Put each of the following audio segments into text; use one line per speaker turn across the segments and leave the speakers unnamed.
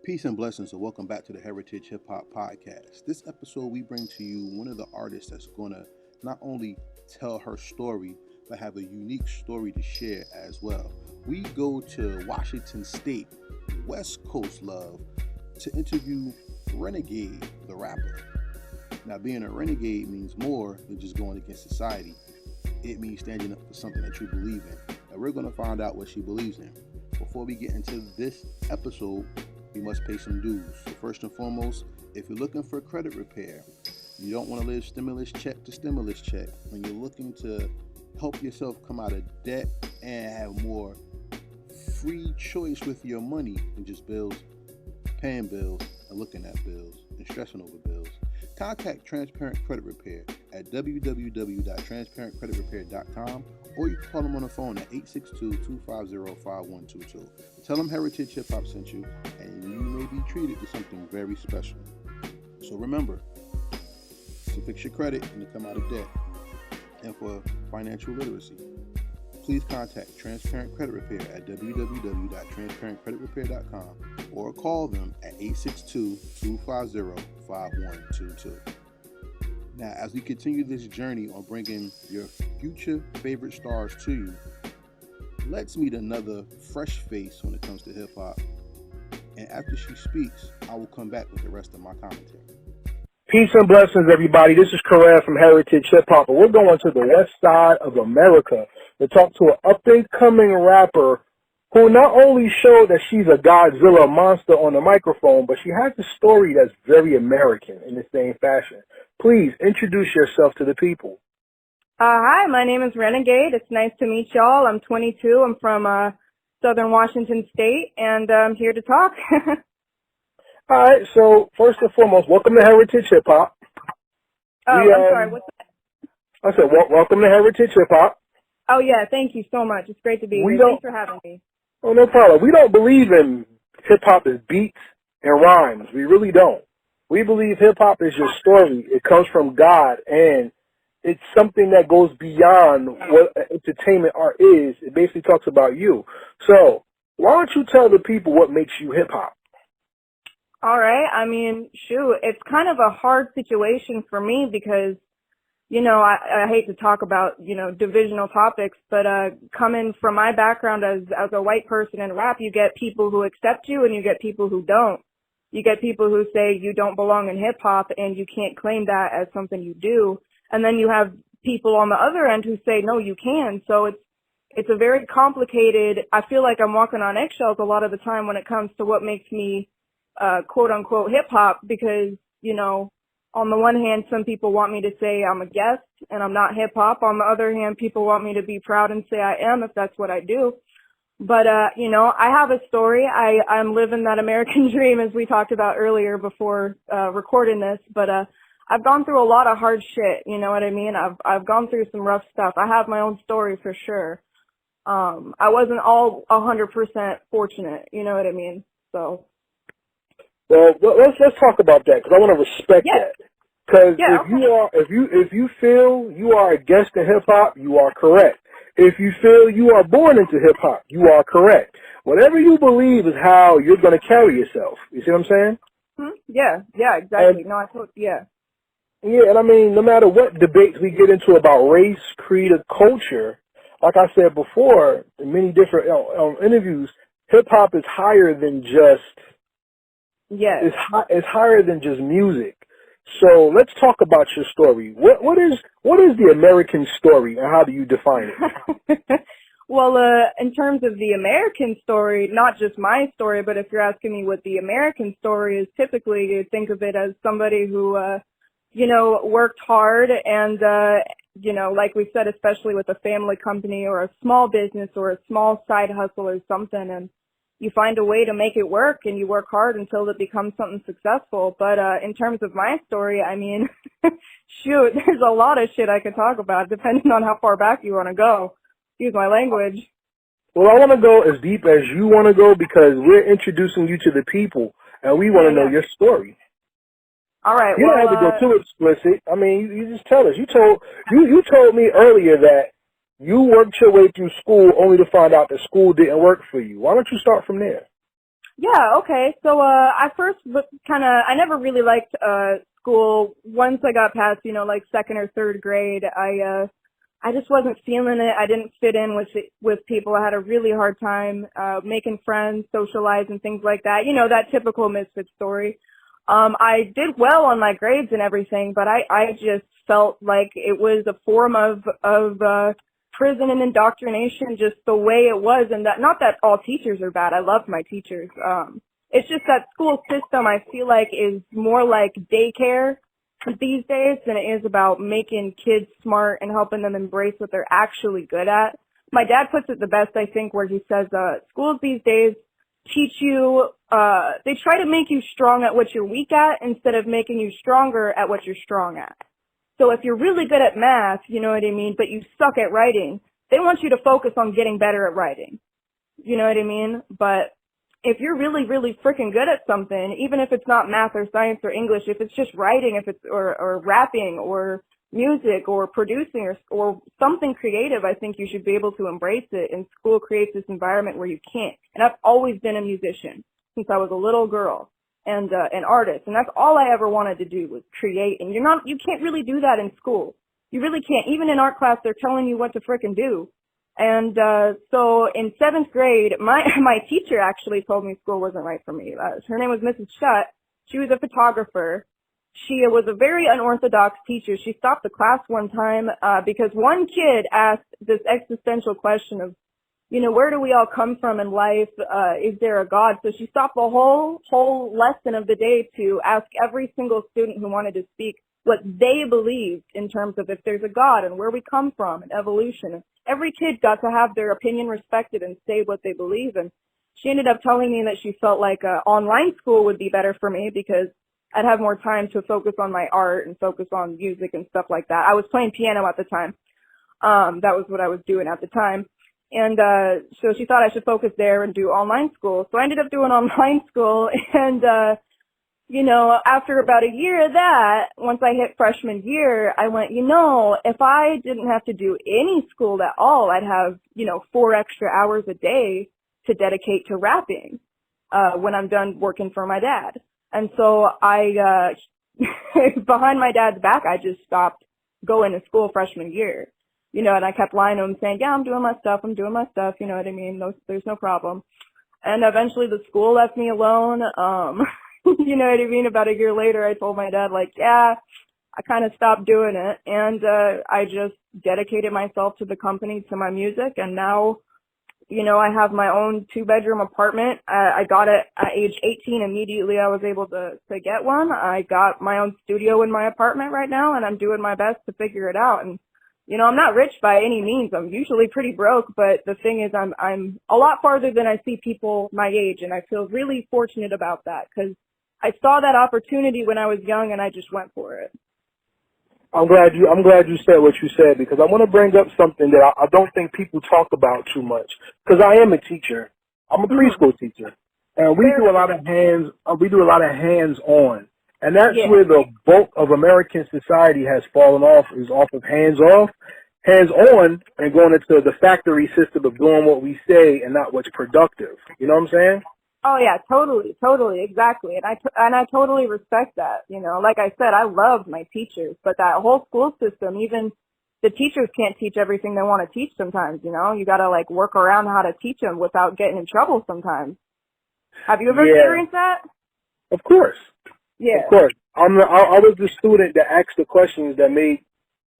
Peace and blessings, and welcome back to the Heritage Hip Hop Podcast. This episode, we bring to you one of the artists that's going to not only tell her story, but have a unique story to share as well. We go to Washington State, West Coast love, to interview Renegade the Rapper. Now, being a renegade means more than just going against society. It means standing up for something that you believe in. And we're going to find out what she believes in. Before we get into this episode, you must pay some dues. So first and foremost, if you're looking for credit repair, you don't want to live stimulus check to stimulus check. When you're looking to help yourself come out of debt and have more free choice with your money than just bills, paying bills, and looking at bills, and stressing over bills, contact Transparent Credit Repair at www.transparentcreditrepair.com, or you can call them on the phone at 862-250-5122. Tell them Heritage Hip Hop sent you, and you may be treated to something very special. So remember, to fix your credit and to come out of debt, and for financial literacy, please contact Transparent Credit Repair at www.transparentcreditrepair.com or call them at 862-250-5122. Now, as we continue this journey on bringing your future favorite stars to you, let's meet another fresh face when it comes to hip-hop. And after she speaks, I will come back with the rest of my commentary.
Peace and blessings, everybody. This is Karan from Heritage Hip Hop, and we're going to the west side of America to talk to an up-and-coming rapper who not only showed that she's a Godzilla monster on the microphone, but she has a story that's very American in the same fashion. Please introduce yourself to the people.
Hi, my name is Renegade. It's nice to meet y'all. I'm 22. I'm from Southern Washington State, and I'm here to talk.
All right, so first and foremost, welcome to Heritage Hip Hop.
I'm sorry, what's that?
I said, welcome to Heritage Hip Hop.
Oh, yeah, thank you so much. It's great to be here. Thanks for having me.
Oh, no problem. We don't believe in hip-hop as beats and rhymes. We really don't. We believe hip-hop is your story. It comes from God, and it's something that goes beyond what entertainment art is. It basically talks about you. So why don't you tell the people what makes you hip-hop?
All right. I mean, shoot, it's kind of a hard situation for me because, you know, I hate to talk about, you know, divisional topics, but coming from my background as a white person in rap, you get people who accept you and you get people who don't. You get people who say you don't belong in hip hop and you can't claim that as something you do. And then you have people on the other end who say, no, you can. So it's a very complicated, I feel like I'm walking on eggshells a lot of the time when it comes to what makes me quote unquote hip hop, because, you know, on the one hand, some people want me to say I'm a guest and I'm not hip hop. On the other hand, people want me to be proud and say I am if that's what I do. But, you know, I have a story. I'm living that American dream as we talked about earlier before, recording this. But, I've gone through a lot of hard shit. You know what I mean? I've gone through some rough stuff. I have my own story for sure. I wasn't all 100% fortunate. You know what I mean? So.
Well, let's talk about that because I want to respect that. Because if you feel you are a guest in hip hop, you are correct. If you feel you are born into hip hop, you are correct. Whatever you believe is how you're going to carry yourself. You see what I'm saying?
Yeah, exactly.
Yeah, and I mean, no matter what debates we get into about race, creed, or culture, like I said before in many different interviews, hip hop is higher than just.
Yes.
It's higher than just music. So let's talk about your story. What is the American story and how do you define it?
Well, in terms of the American story, not just my story, but if you're asking me what the American story is, typically you think of it as somebody who, you know, worked hard and, you know, like we said, especially with a family company or a small business or a small side hustle or something, and you find a way to make it work and you work hard until it becomes something successful. But in terms of my story, I mean, shoot, there's a lot of shit I could talk about depending on how far back you want to go. Excuse my language.
Well, I want to go as deep as you want to go because we're introducing you to the people and we want to know your story.
All right.
You don't have to go too explicit. I mean, you just tell us. You told me earlier that you worked your way through school only to find out that school didn't work for you. Why don't you start from there?
Yeah, okay. So I first I never really liked school. Once I got past, like second or third grade, I just wasn't feeling it. I didn't fit in with people. I had a really hard time making friends, socializing, things like that. That typical misfit story. I did well on my grades and everything, but I just felt like it was a form of prison and indoctrination, just the way it was. And that, not that all teachers are bad. I loved my teachers. It's just that school system, I feel like, is more like daycare these days than it is about making kids smart and helping them embrace what they're actually good at. My dad puts it the best, I think, where he says, schools these days teach you, they try to make you strong at what you're weak at instead of making you stronger at what you're strong at. So if you're really good at math, you know what I mean, but you suck at writing, they want you to focus on getting better at writing. You know what I mean? But if you're really, really freaking good at something, even if it's not math or science or English, if it's just writing, if it's or rapping or music or producing or something creative, I think you should be able to embrace it. And school creates this environment where you can't. And I've always been a musician since I was a little girl and an artist, and that's all I ever wanted to do was create. And you can't really do that in school. You really can't. Even in art class, they're telling you what to frickin' do. And so in seventh grade, my teacher actually told me school wasn't right for me. Her name was Mrs. Shutt. She was a photographer. She was a very unorthodox teacher. She stopped the class one time because one kid asked this existential question of, where do we all come from in life? Is there a God? So she stopped the whole lesson of the day to ask every single student who wanted to speak what they believed in terms of if there's a God and where we come from and evolution. Every kid got to have their opinion respected and say what they believe. And she ended up telling me that she felt like online school would be better for me because I'd have more time to focus on my art and focus on music and stuff like that. I was playing piano at the time. That was what I was doing at the time. And so she thought I should focus there and do online school. So I ended up doing online school. And, after about a year of that, once I hit freshman year, I went, if I didn't have to do any school at all, I'd have, 4 extra hours a day to dedicate to rapping when I'm done working for my dad. And so I, behind my dad's back, I just stopped going to school freshman year. And I kept lying to him saying, yeah, I'm doing my stuff, you know what I mean? There's no problem. And eventually the school left me alone. You know what I mean? About a year later, I told my dad, yeah, I kind of stopped doing it. And I just dedicated myself to the company, to my music. And now, I have my own 2-bedroom apartment. I got it at age 18. Immediately I was able to get one. I got my own studio in my apartment right now, and I'm doing my best to figure it out. And I'm not rich by any means. I'm usually pretty broke, but the thing is I'm a lot farther than I see people my age, and I feel really fortunate about that because I saw that opportunity when I was young and I just went for it.
I'm glad you said what you said because I want to bring up something that I don't think people talk about too much because I am a teacher. I'm a preschool teacher, and we do a lot of hands-on. And that's where the bulk of American society has fallen off, is off of hands-off, hands-on, and going into the factory system of doing what we say and not what's productive. You know what I'm saying?
Oh yeah, totally, exactly. And I totally respect that. Like I said, I loved my teachers, but that whole school system, even the teachers can't teach everything they want to teach sometimes, You got to work around how to teach them without getting in trouble sometimes. Have you ever experienced that?
Of course.
Yeah.
Of course. I was the student that asked the questions that made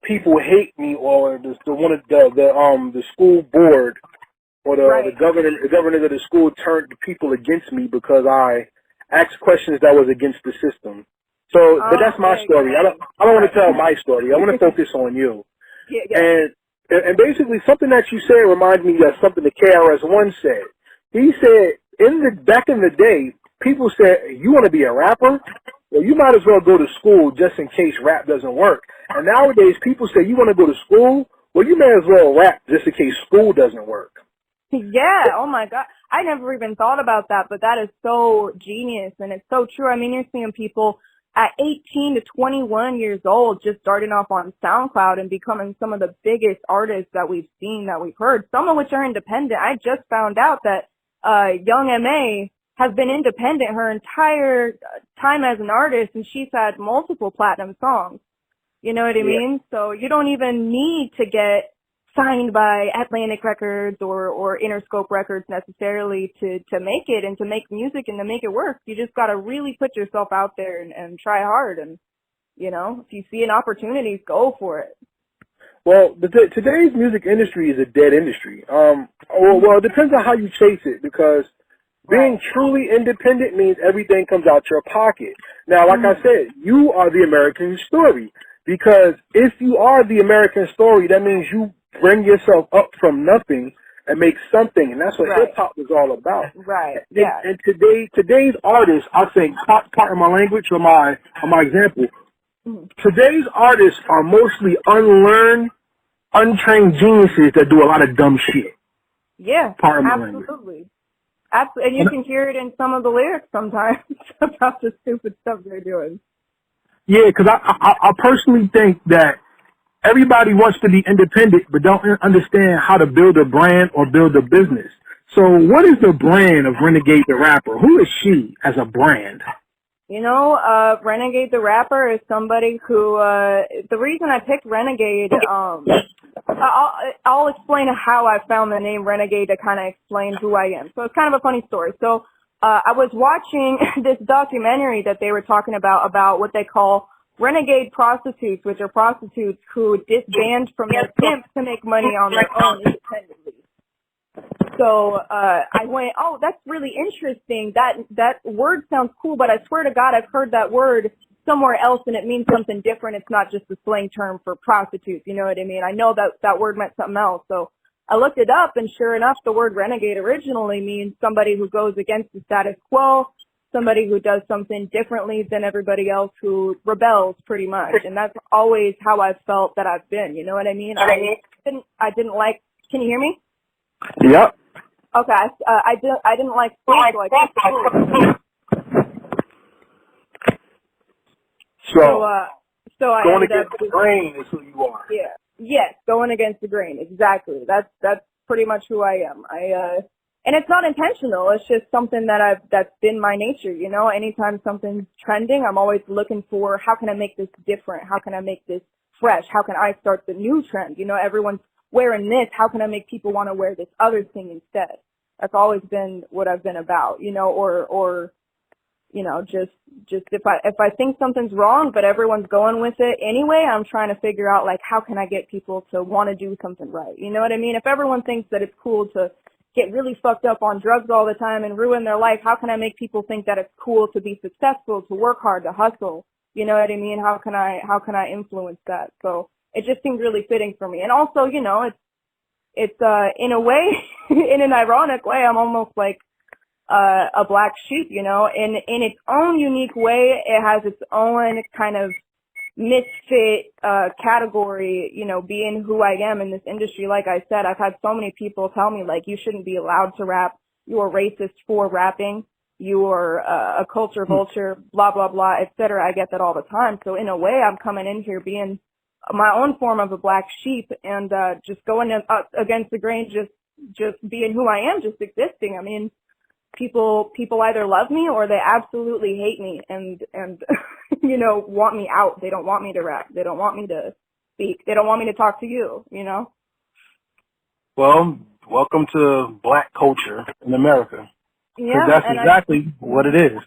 people hate me, or the school board or the governors of the school turned the people against me because I asked questions that was against the system. So, but that's my story. I don't want to tell my story. I want to focus on you. Yeah. And basically something that you said reminds me of something the KRS-One said. He said back in the day, people said, you want to be a rapper? Well, you might as well go to school just in case rap doesn't work. And nowadays, people say, you want to go to school? Well, you may as well rap just in case school doesn't work.
Yeah, oh my God. I never even thought about that, but that is so genius, and it's so true. I mean, you're seeing people at 18 to 21 years old just starting off on SoundCloud and becoming some of the biggest artists that we've seen, that we've heard, some of which are independent. I just found out that Young M.A., has been independent her entire time as an artist, and she's had multiple platinum songs. You know what I mean? So you don't even need to get signed by Atlantic Records or Interscope Records necessarily to make it and to make music and to make it work. You just got to really put yourself out there and try hard. And, you know, if you see an opportunity, go for it.
Well, today's music industry is a dead industry. Well, it depends on how you chase it, because being truly independent means everything comes out your pocket. Now, like I said, you are the American story, because if you are the American story, that means you bring yourself up from nothing and make something, and that's what hip-hop is all about.
Right, yeah.
And today's artists, I think, pardon my language or my example, today's artists are mostly unlearned, untrained geniuses that do a lot of dumb shit.
Yeah, absolutely. Absolutely. And you can hear it in some of the lyrics sometimes about the stupid stuff they're doing.
Yeah, because I personally think that everybody wants to be independent but don't understand how to build a brand or build a business. So what is the brand of Renegade the Rapper? Who is she as a brand?
You know, Renegade the Rapper is somebody who, the reason I picked Renegade, I'll explain how I found the name Renegade to kind of explain who I am. So it's kind of a funny story. So, I was watching this documentary that they were talking about what they call renegade prostitutes, which are prostitutes who disband from their pimps to make money on their own independently. So I went, oh, that's really interesting. That word sounds cool, but I swear to God, I've heard that word somewhere else and it means something different. It's not just a slang term for prostitutes. You know what I mean? I know that word meant something else. So I looked it up, and sure enough, the word renegade originally means somebody who goes against the status quo, somebody who does something differently than everybody else, who rebels pretty much. And that's always how I've felt that I've been. You know what I mean? I didn't like, can you hear me?
Yep.
Okay, I didn't like school, so I quit school. So I
going
ended
against the grain is who you are.
Yeah. Yes, going against the grain. Exactly. That's pretty much who I am. And it's not intentional. It's just something that's been my nature, you know. Anytime something's trending, I'm always looking for, how can I make this different? How can I make this fresh? How can I start the new trend? You know, everyone's wearing this. How can I make people want to wear this other thing instead? That's always been what I've been about, you know, or you know, just if I think something's wrong, but everyone's going with it anyway, I'm trying to figure out, like, how can I get people to want to do something right? You know what I mean? If everyone thinks that it's cool to get really fucked up on drugs all the time and ruin their life, how can I make people think that it's cool to be successful, to work hard, to hustle? You know what I mean? How can I influence that? So it just seemed really fitting for me. And also, you know, it's in a way, in an ironic way, I'm almost like a black sheep, you know, in its own unique way. It has its own kind of misfit category, you know, being who I am in this industry. Like I said, I've had so many people tell me, like, you shouldn't be allowed to rap, you're racist for rapping, you're a culture vulture, blah, blah, blah, etc. I get that all the time. So in a way, I'm coming in here being my own form of a black sheep and just going against the grain, just being who I am, just existing. I mean, people either love me or they absolutely hate me and you know, want me out. They don't want me to rap. They don't want me to speak. They don't want me to talk to you, you know?
Well, welcome to black culture in America.
Yeah.
That's exactly what it is.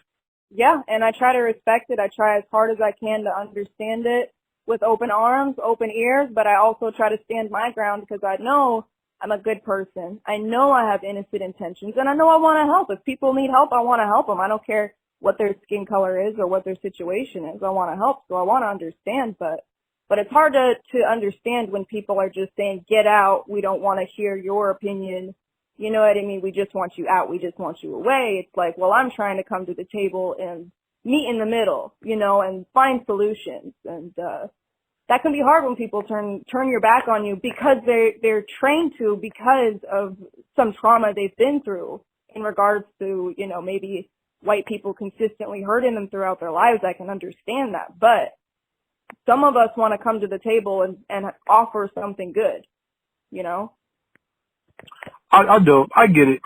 Yeah, and I try to respect it. I try as hard as I can to understand it with open arms, open ears, but I also try to stand my ground because I know I'm a good person. I know I have innocent intentions, and I know I want to help. If people need help, I want to help them. I don't care what their skin color is or what their situation is. I want to help, so I want to understand, but it's hard to understand when people are just saying, get out, we don't want to hear your opinion. You know what I mean? We just want you out. We just want you away. It's like, well, I'm trying to come to the table and meet in the middle, you know, and find solutions. And that can be hard when people turn your back on you because they're trained to, because of some trauma they've been through in regards to, you know, maybe white people consistently hurting them throughout their lives. I can understand that. But some of us want to come to the table and offer something good, you know?
I do. I get it.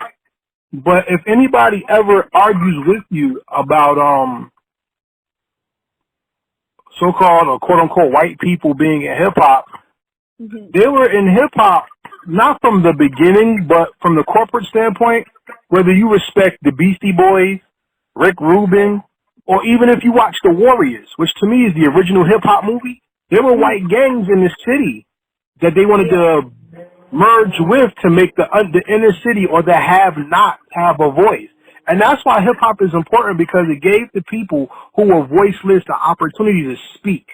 But if anybody ever argues with you about so-called or quote-unquote white people being in hip-hop, they were in hip-hop not from the beginning, but from the corporate standpoint, whether you respect the Beastie Boys, Rick Rubin, or even if you watch The Warriors, which to me is the original hip-hop movie, there were white gangs in the city that they wanted to merge with to make the inner city or the have-not have a voice. And that's why hip-hop is important, because it gave the people who were voiceless the opportunity to speak.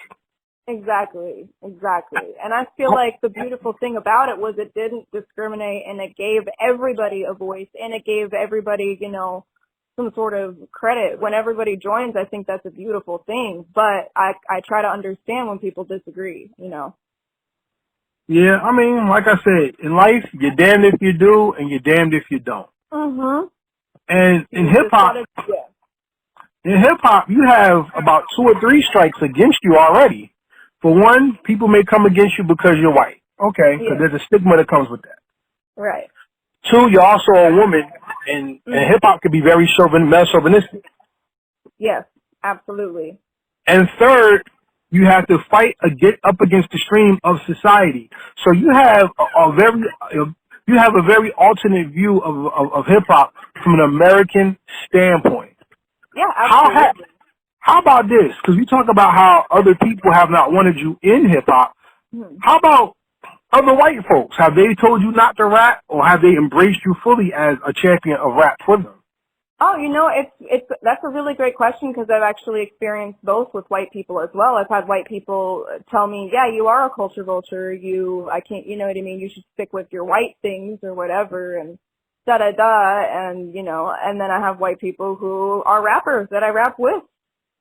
Exactly. And I feel like the beautiful thing about it was it didn't discriminate, and it gave everybody a voice, and it gave everybody, you know, some sort of credit. When everybody joins, I think that's a beautiful thing. But I try to understand when people disagree, you know.
Yeah, I mean, like I said, in life, you're damned if you do, and you're damned if you don't. And in hip-hop, you have about 2 or 3 strikes against you already. For one, people may come against you because you're white. Okay, because there's a stigma that comes with that.
Right.
2, you're also a woman, and hip-hop can be very chauvinistic.
Yes, absolutely.
And 3rd, you have to fight up against the stream of society. So you have a very alternate view of hip-hop from an American standpoint.
Yeah, absolutely.
How about this? Because we talk about how other people have not wanted you in hip-hop. How about other white folks? Have they told you not to rap, or have they embraced you fully as a champion of rap for them?
Oh, you know, that's a really great question, because I've actually experienced both with white people as well. I've had white people tell me, yeah, you are a culture vulture. You know what I mean? You should stick with your white things or whatever, and da-da-da, and, you know, and then I have white people who are rappers that I rap with.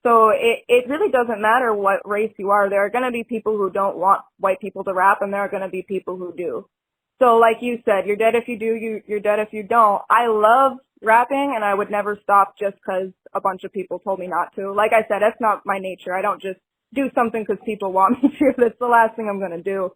So it really doesn't matter what race you are. There are going to be people who don't want white people to rap, and there are going to be people who do. So like you said, you're dead if you do, you're dead if you don't. I love rapping, and I would never stop just because a bunch of people told me not to. Like I said, that's not my nature. I don't just do something because people want me to. That's the last thing I'm going to do.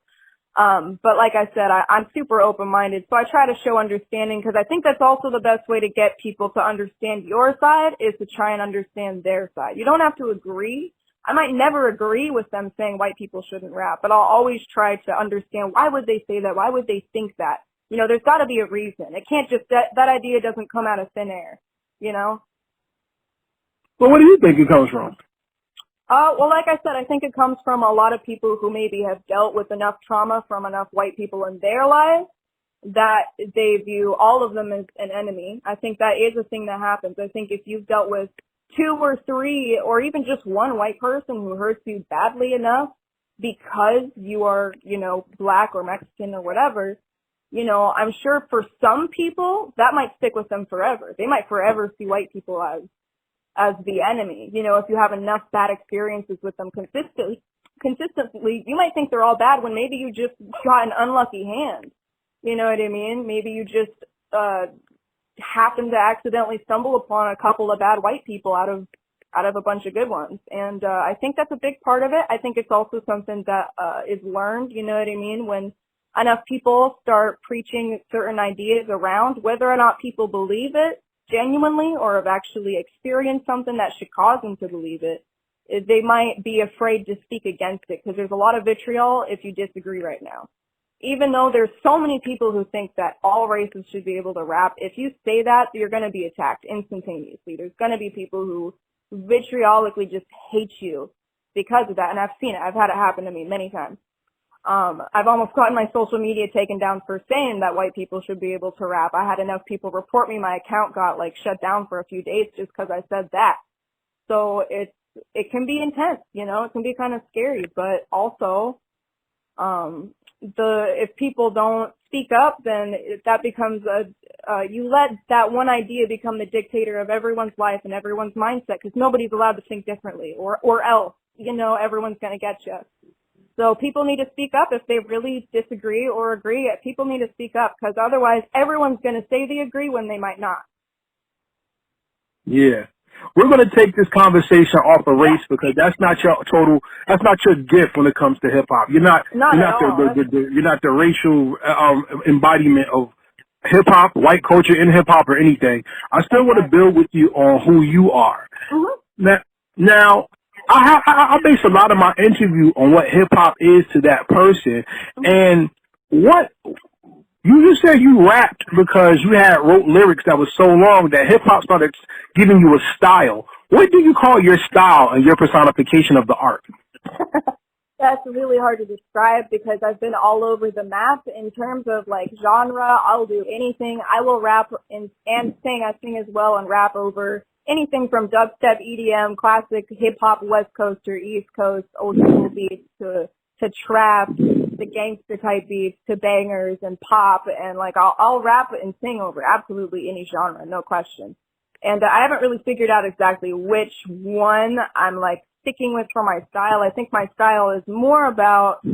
But like I said, I'm super open-minded, so I try to show understanding, because I think that's also the best way to get people to understand your side, is to try and understand their side. You don't have to agree. I might never agree with them saying white people shouldn't rap, but I'll always try to understand, why would they say that? Why would they think that? You know, there's got to be a reason. It can't just, that idea doesn't come out of thin air, you know?
Well, what do you think it comes from?
Well, like I said, I think it comes from a lot of people who maybe have dealt with enough trauma from enough white people in their lives that they view all of them as an enemy. I think that is a thing that happens. I think if you've dealt with 2 or 3 or even just one white person who hurts you badly enough because you are, you know, black or Mexican or whatever, you know, I'm sure for some people that might stick with them forever. They might forever see white people as the enemy. You know, if you have enough bad experiences with them consistently, you might think they're all bad when maybe you just got an unlucky hand. You know what I mean? Maybe you just happened to accidentally stumble upon a couple of bad white people out of a bunch of good ones. And I think that's a big part of it. I think it's also something that is learned, you know what I mean? When enough people start preaching certain ideas around, whether or not people believe it genuinely or have actually experienced something that should cause them to believe it, they might be afraid to speak against it, because there's a lot of vitriol if you disagree right now. Even though there's so many people who think that all races should be able to rap, if you say that, you're going to be attacked instantaneously. There's going to be people who vitriolically just hate you because of that, and I've seen it. I've had it happen to me many times. I've almost gotten my social media taken down for saying that white people should be able to rap. I had enough people report me. My account got shut down for a few days just because I said that. So it can be intense, you know, it can be kind of scary, but also, if people don't speak up, then that becomes you let that one idea become the dictator of everyone's life and everyone's mindset, because nobody's allowed to think differently, or else, you know, everyone's going to get you. So people need to speak up if they really disagree or agree. People need to speak up, because otherwise everyone's going to say they agree when they might not.
Yeah. We're going to take this conversation off of race, because that's not your gift when it comes to hip hop. You're not the racial embodiment of hip hop, white culture in hip hop or anything, I still want to build with you on who you are.
Mm-hmm.
Now, I base a lot of my interview on what hip hop is to that person, and what you said you rapped because you had wrote lyrics that was so long that hip hop started giving you a style. What do you call your style and your personification of the art?
That's really hard to describe because I've been all over the map in terms of like genre. I'll do anything. I will rap and sing. I sing as well and rap over anything from dubstep, EDM, classic hip hop, West Coast or East Coast, old school beats to trap, to gangster type beats, to bangers and pop, and like I'll rap and sing over absolutely any genre, no question. And I haven't really figured out exactly which one I'm like sticking with for my style. I think my style is more about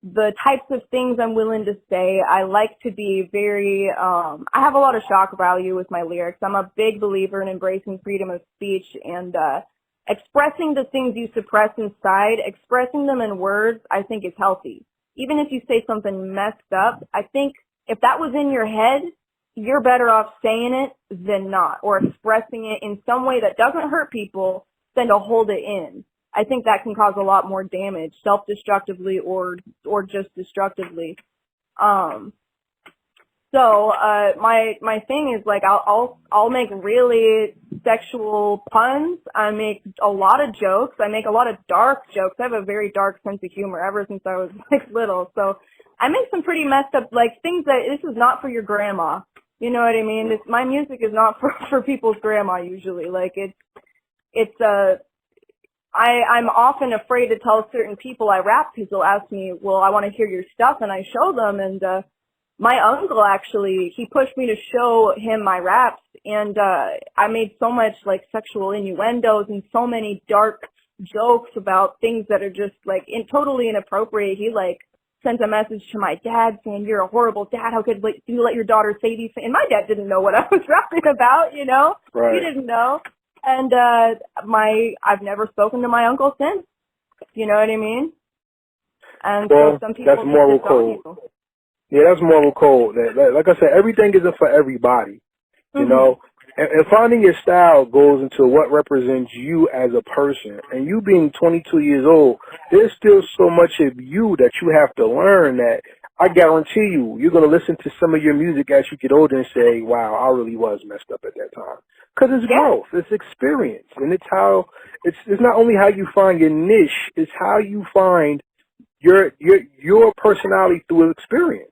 the types of things I'm willing to say. I like to be very, I have a lot of shock value with my lyrics. I'm a big believer in embracing freedom of speech and, expressing the things you suppress inside, expressing them in words, I think is healthy. Even if you say something messed up, I think if that was in your head, you're better off saying it than not, or expressing it in some way that doesn't hurt people than to hold it in. I think that can cause a lot more damage, self-destructively or just destructively. So my thing is like I'll make really sexual puns. I make a lot of jokes. I make a lot of dark jokes. I have a very dark sense of humor ever since I was like little. So I make some pretty messed up like things that this is not for your grandma. You know what I mean? My music is not for people's grandma usually. Like I'm often afraid to tell certain people I rap because they'll ask me, well, I want to hear your stuff, and I show them, and my uncle actually, he pushed me to show him my raps, and I made so much like sexual innuendos and so many dark jokes about things that are just like totally inappropriate. He like sent a message to my dad saying, you're a horrible dad, how could you let your daughter say these things? And my dad didn't know what I was rapping about, you know?
Right.
He didn't know. And I've never spoken to my uncle since. You know what I mean? And
well,
so some people
that's moral code. Yeah, that's moral code. Like I said, everything isn't for everybody. You know, and finding your style goes into what represents you as a person. And you being 22 years old, there's still so much of you that you have to learn that I guarantee you're going to listen to some of your music as you get older and say, wow, I really was messed up at that time. Because it's growth, it's experience, and it's not only how you find your niche, it's how you find your personality through experience.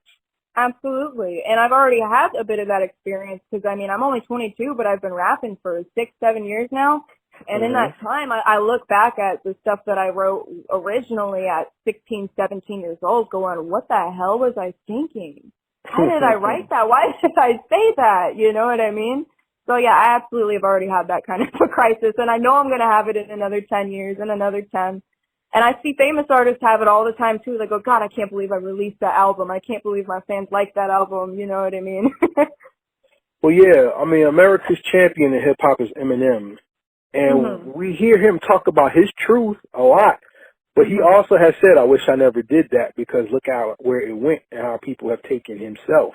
Absolutely. And I've already had a bit of that experience because, I mean, I'm only 22, but I've been rapping for 6-7 years now. And in that time, I look back at the stuff that I wrote originally at 16, 17 years old going, what the hell was I thinking? How did I write that? Why did I say that? You know what I mean? So, yeah, I absolutely have already had that kind of a crisis. And I know I'm going to have it in another 10 years and another 10. And I see famous artists have it all the time, too. They go, God, I can't believe I released that album. I can't believe my fans like that album. You know what I mean?
Well, yeah. I mean, America's champion in hip-hop is Eminem. And we hear him talk about his truth a lot. But he also has said, I wish I never did that because look where it went and how people have taken himself.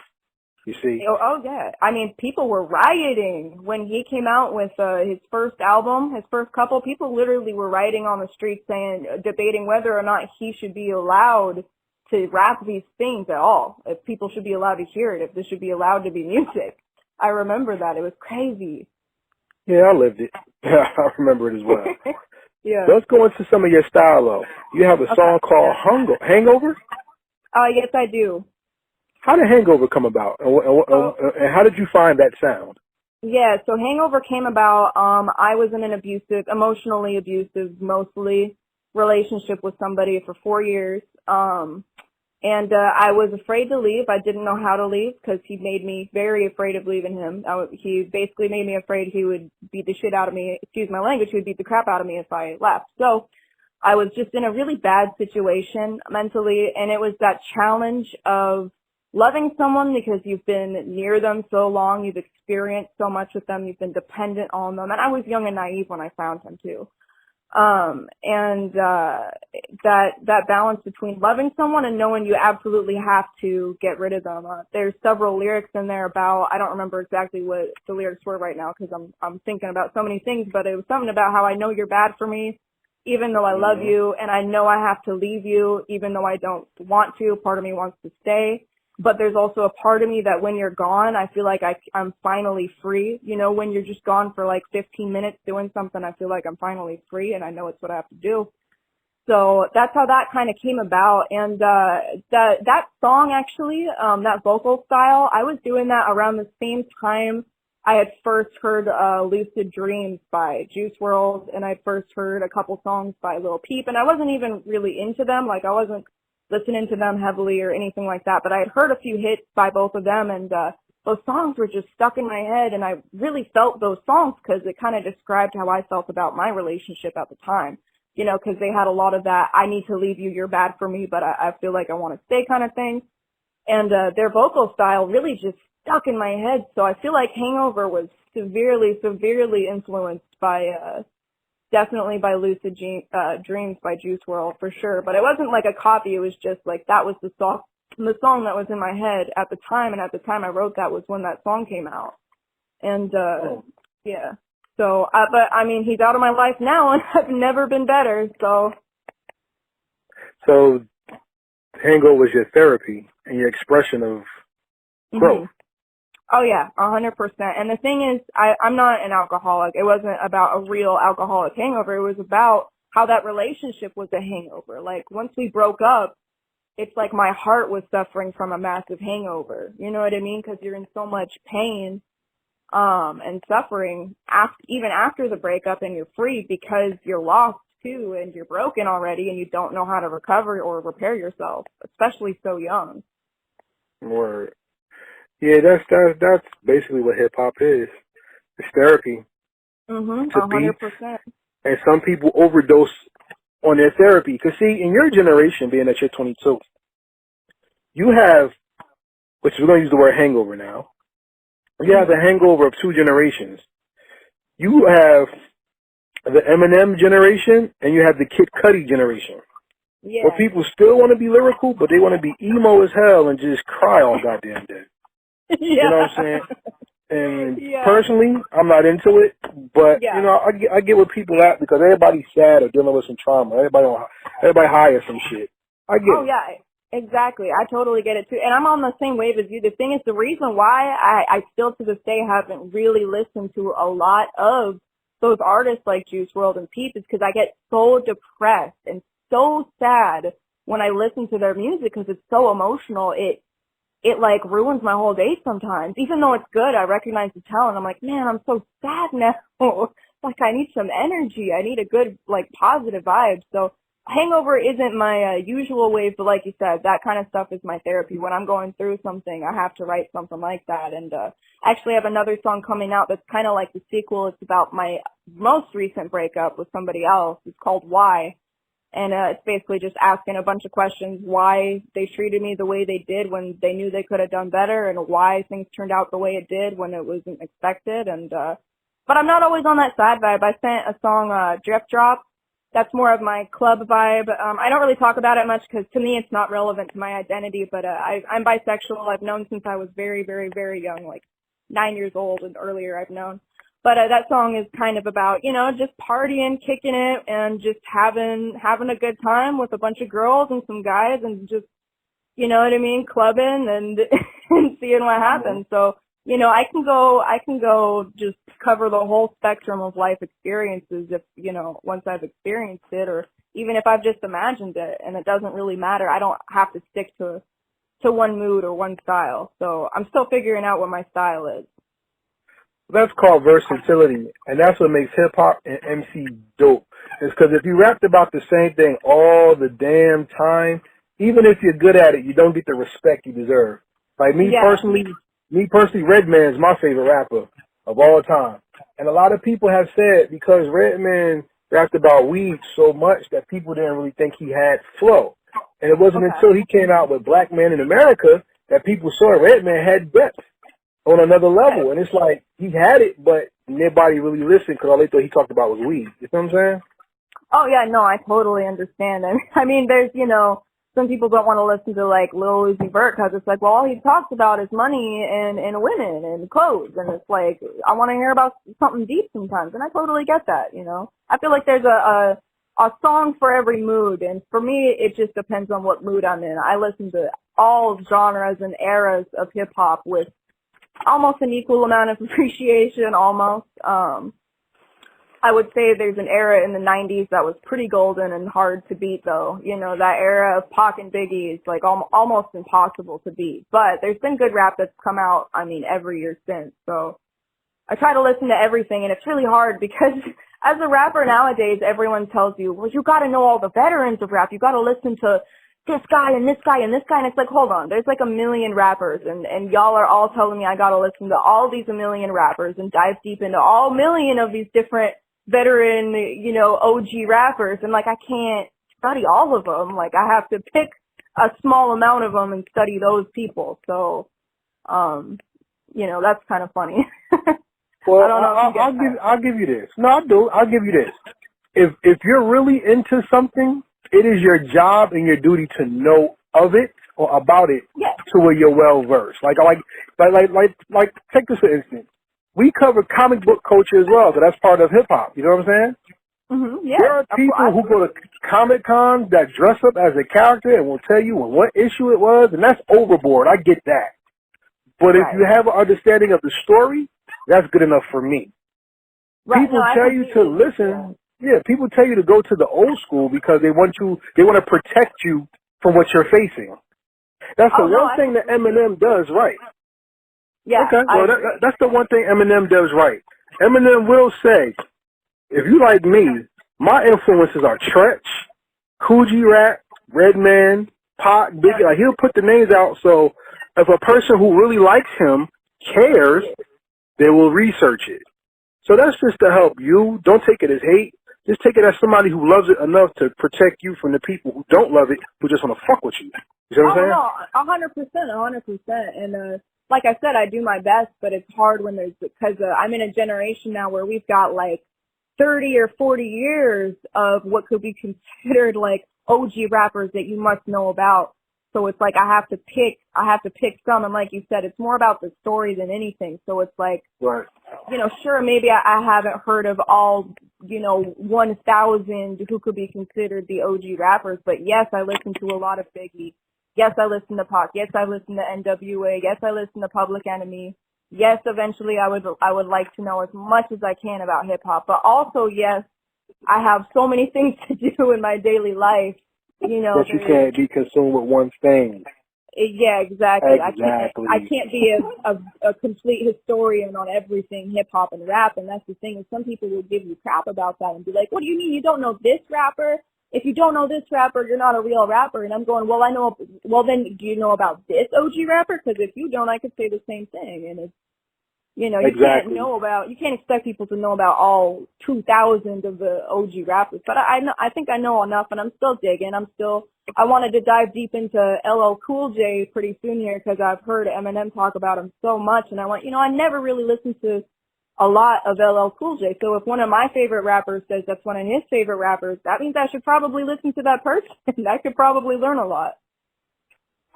You see?
Oh, yeah. I mean, people were rioting when he came out with his first album, his first couple. People literally were rioting on the streets debating whether or not he should be allowed to rap these things at all, if people should be allowed to hear it, if this should be allowed to be music. I remember that. It was crazy.
Yeah, I lived it. I remember it as well.
Yeah.
Let's go into some of your style, though. You have a song called Hangover?
Yes, I do.
How did Hangover come about, and how did you find that sound?
Yeah, so Hangover came about, I was in an emotionally abusive, mostly, relationship with somebody for 4 years, and I was afraid to leave. I didn't know how to leave because he made me very afraid of leaving him. He basically made me afraid he would beat the shit out of me, excuse my language, he would beat the crap out of me if I left. So I was just in a really bad situation mentally, and it was that challenge of loving someone because you've been near them so long, you've experienced so much with them, you've been dependent on them. And I was young and naive when I found him too. That balance between loving someone and knowing you absolutely have to get rid of them. There's several lyrics in there about, I don't remember exactly what the lyrics were right now because I'm thinking about so many things, but it was something about how I know you're bad for me, even though I love you, and I know I have to leave you, even though I don't want to. Part of me wants to stay. But there's also a part of me that when you're gone, I feel like I'm finally free. You know, when you're just gone for like 15 minutes doing something, I feel like I'm finally free and I know it's what I have to do. So that's how that kind of came about. And that song actually, that vocal style, I was doing that around the same time I had first heard Lucid Dreams by Juice WRLD, and I first heard a couple songs by Lil Peep, and I wasn't even really into them. Like, I wasn't listening to them heavily or anything like that, but I had heard a few hits by both of them, and those songs were just stuck in my head, and I really felt those songs because it kind of described how I felt about my relationship at the time, you know, because they had a lot of that, I need to leave you, you're bad for me, but I feel like I want to stay kind of thing. And their vocal style really just stuck in my head, so I feel like Hangover was severely, severely influenced by definitely by Lucid Dreams by Juice WRLD for sure. But it wasn't like a copy. It was just like that was the song that was in my head at the time. And at the time I wrote that was when that song came out. And yeah. So, but I mean, he's out of my life now, and I've never been better. So
Hangover was your therapy and your expression of growth.
Oh yeah, 100%. And the thing is, I'm not an alcoholic. It wasn't about a real alcoholic hangover. It was about how that relationship was a hangover. Like, once we broke up, it's like my heart was suffering from a massive hangover. You know what I mean? Because you're in so much pain, and suffering even after the breakup, and you're free because you're lost too, and you're broken already, and you don't know how to recover or repair yourself, especially so young.
Word. Yeah, that's basically what hip hop is. It's therapy.
100%.
And some people overdose on their therapy. Because see, in your generation, being that you're 22, you have, which we're going to use the word hangover now, you have the hangover of two generations. You have the Eminem generation, and you have the Kid Cudi generation.
Yeah.
Where people still want to be lyrical, but they want to be emo as hell and just cry all goddamn day.
Yeah.
You know what I'm saying? And personally, I'm not into it, but you know, I get what people at because everybody's sad or dealing with some trauma. Everybody high or some shit. I get it.
Oh yeah, exactly. I totally get it too, and I'm on the same wave as you. The thing is, the reason why I still to this day haven't really listened to a lot of those artists like Juice WRLD and Peep is because I get so depressed and so sad when I listen to their music because it's so emotional. It like ruins my whole day sometimes. Even though it's good, I recognize the talent. I'm like, man, I'm so sad now. Like, I need some energy. I need a good, like, positive vibe. So hangover isn't my usual wave, but like you said, that kind of stuff is my therapy. When I'm going through something, I have to write something like that. And I actually have another song coming out that's kind of like the sequel. It's about my most recent breakup with somebody else. It's called Why. And it's basically just asking a bunch of questions why they treated me the way they did when they knew they could have done better, and why things turned out the way it did when it wasn't expected. And but I'm not always on that sad vibe. I sent a song, Drift Drop. That's more of my club vibe. I don't really talk about it much because to me it's not relevant to my identity, but I'm bisexual. I've known since I was very, very, very young, like 9 years old and earlier I've known. But that song is kind of about, you know, just partying, kicking it, and just having a good time with a bunch of girls and some guys, and just, you know what I mean, clubbing and and seeing what happens. So, you know, I can go just cover the whole spectrum of life experiences if, you know, once I've experienced it, or even if I've just imagined it, and it doesn't really matter. I don't have to stick to one mood or one style. So I'm still figuring out what my style is.
That's called versatility, and that's what makes hip-hop and MC dope. It's because if you rapped about the same thing all the damn time, even if you're good at it, you don't get the respect you deserve. Like me personally, Redman's my favorite rapper of all time. And a lot of people have said because Redman rapped about weed so much that people didn't really think he had flow. And it wasn't until he came out with Black Man in America that people saw Redman had depth on another level. And it's like, he had it, but nobody really listened because all they thought he talked about was weed. You know what I'm saying?
Oh yeah, no, I totally understand. I mean, there's, some people don't want to listen to like Lil Uzi Vert because it's like, well, all he talks about is money and women and clothes, and it's like, I want to hear about something deep sometimes, and I totally get that. I feel like there's a song for every mood, and for me, it just depends on what mood I'm in. I listen to all genres and eras of hip hop with almost an equal amount of appreciation, almost. I would say there's an era in the 90s that was pretty golden and hard to beat, though. That era of Pac and Biggie is like almost impossible to beat. But there's been good rap that's come out, every year since. So I try to listen to everything, and it's really hard because as a rapper nowadays, everyone tells you, well, you got to know all the veterans of rap. You got to listen to this guy and this guy and this guy. And it's like, hold on, there's like a million rappers, and y'all are all telling me I got to listen to all these a million rappers and dive deep into all million of these different veteran, OG rappers, and like I can't study all of them. Like I have to pick a small amount of them and study those people. So, that's kind of funny.
Well,
I don't know.
I'll give you this. No, I do. I'll give you this. If you're really into something, it is your job and your duty to know of it or about it,
yes,
to where you're well versed. Like take this for instance. We cover comic book culture as well, so that's part of hip hop. You know what I'm saying?
Mm-hmm, yes.
There are people who go to Comic Cons that dress up as a character and will tell you what issue it was, and that's overboard. I get that. But if you have an understanding of the story, that's good enough for me.
Right.
People tell you to listen. Yeah, people tell you to go to the old school because they want to protect you from what you're facing. That's the one thing that Eminem does right.
Yeah.
Okay, well, that's the one thing Eminem does right. Eminem will say, if you like me, my influences are Tretch, Coogee Rap, Redman, Pac, Biggie. Like, he'll put the names out, so if a person who really likes him cares, they will research it. So that's just to help you. Don't take it as hate. Just take it as somebody who loves it enough to protect you from the people who don't love it, who just want to fuck with you. You know what I'm saying?
No, 100%. And like I said, I do my best, but it's hard when because I'm in a generation now where we've got like 30 or 40 years of what could be considered like OG rappers that you must know about. So it's like I have to pick some, and like you said, it's more about the story than anything. So it's like,
right.
Sure, maybe I haven't heard of all, 1,000 who could be considered the OG rappers, but yes, I listen to a lot of Biggie. Yes, I listen to Pac. Yes, I listen to NWA. Yes, I listen to Public Enemy. Yes, eventually I would like to know as much as I can about hip hop, but also yes, I have so many things to do in my daily life.
That you can't be consumed with one thing.
Yeah, exactly. I can't be a complete historian on everything hip hop and rap, and that's the thing. Is some people will give you crap about that and be like, "What do you mean you don't know this rapper? If you don't know this rapper, you're not a real rapper." And I'm going, "Well, I know. Well, then do you know about this OG rapper? Because if you don't, I could say the same thing." And it's you can't expect people to know about all 2,000 of the OG rappers. But I think I know enough, and I'm still digging. I wanted to dive deep into LL Cool J pretty soon here because I've heard Eminem talk about him so much, and I went, I never really listened to a lot of LL Cool J. So if one of my favorite rappers says that's one of his favorite rappers, that means I should probably listen to that person. I could probably learn a lot.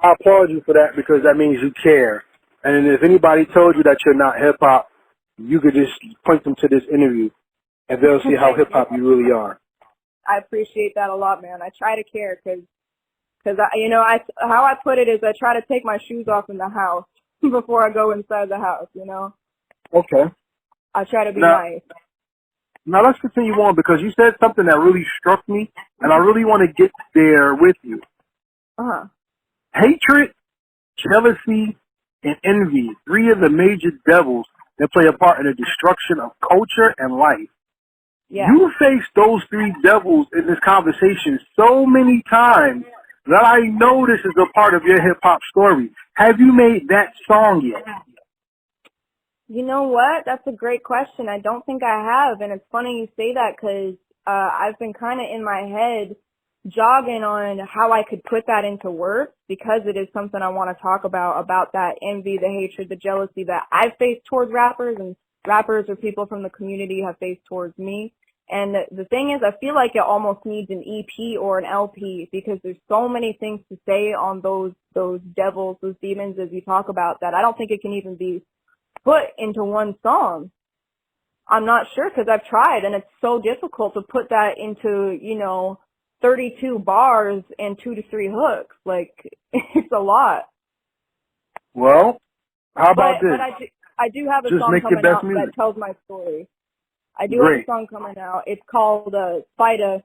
I applaud you for that because that means you care. And if anybody told you that you're not hip-hop, you could just point them to this interview, and they'll see how hip-hop you really are.
I appreciate that a lot, man. I try to care because how I put it is I try to take my shoes off in the house before I go inside the house,
Okay.
I try to be nice.
Now let's continue on because you said something that really struck me, and I really want to get there with you.
Uh-huh.
Hatred, jealousy, and envy, 3 of the major devils that play a part in the destruction of culture and life. Yeah. You faced those 3 devils in this conversation so many times that I know this is a part of your hip-hop story. Have you made that song yet?
You know what? That's a great question. I don't think I have, and it's funny you say that because I've been kind of in my head jogging on how I could put that into words because it is something I want to talk about that envy, the hatred, the jealousy that I've faced towards rappers and rappers or people from the community have faced towards me. And the thing is, I feel like it almost needs an EP or an LP because there's so many things to say on those devils, those demons, as you talk about, that I don't think it can even be put into one song. I'm not sure because I've tried, and it's so difficult to put that into, 32 bars and 2 to 3 hooks. Like, it's a lot.
Well, how about this?
But I do have a
Just
song
make your
coming
best
out
music.
that tells my story. I do
Great.
have a song coming out. It's called Spida.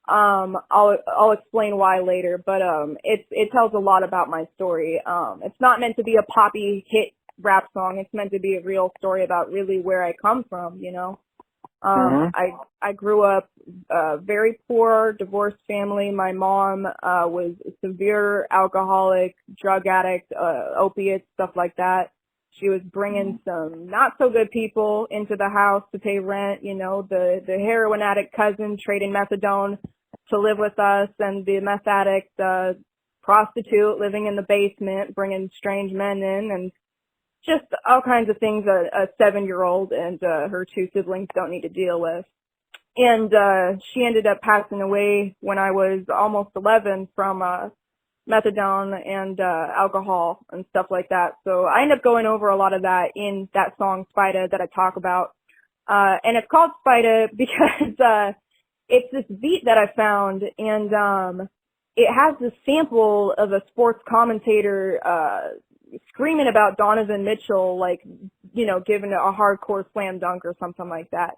I'll explain why later, but it tells a lot about my story. It's not meant to be a poppy hit rap song. It's meant to be a real story about really where I come from, I grew up very poor, divorced family. My mom was a severe alcoholic, drug addict, opiates, stuff like that. She was bringing some not so good people into the house to pay rent, the heroin addict cousin trading methadone to live with us, and the meth addict prostitute living in the basement bringing strange men in, and just all kinds of things a 7-year-old and her 2 siblings don't need to deal with. And she ended up passing away when I was almost 11 from methadone and alcohol and stuff like that. So I end up going over a lot of that in that song Spida that I talk about. And it's called Spida because it's this beat that I found, and it has this sample of a sports commentator screaming about Donovan Mitchell, like, giving a hardcore slam dunk or something like that.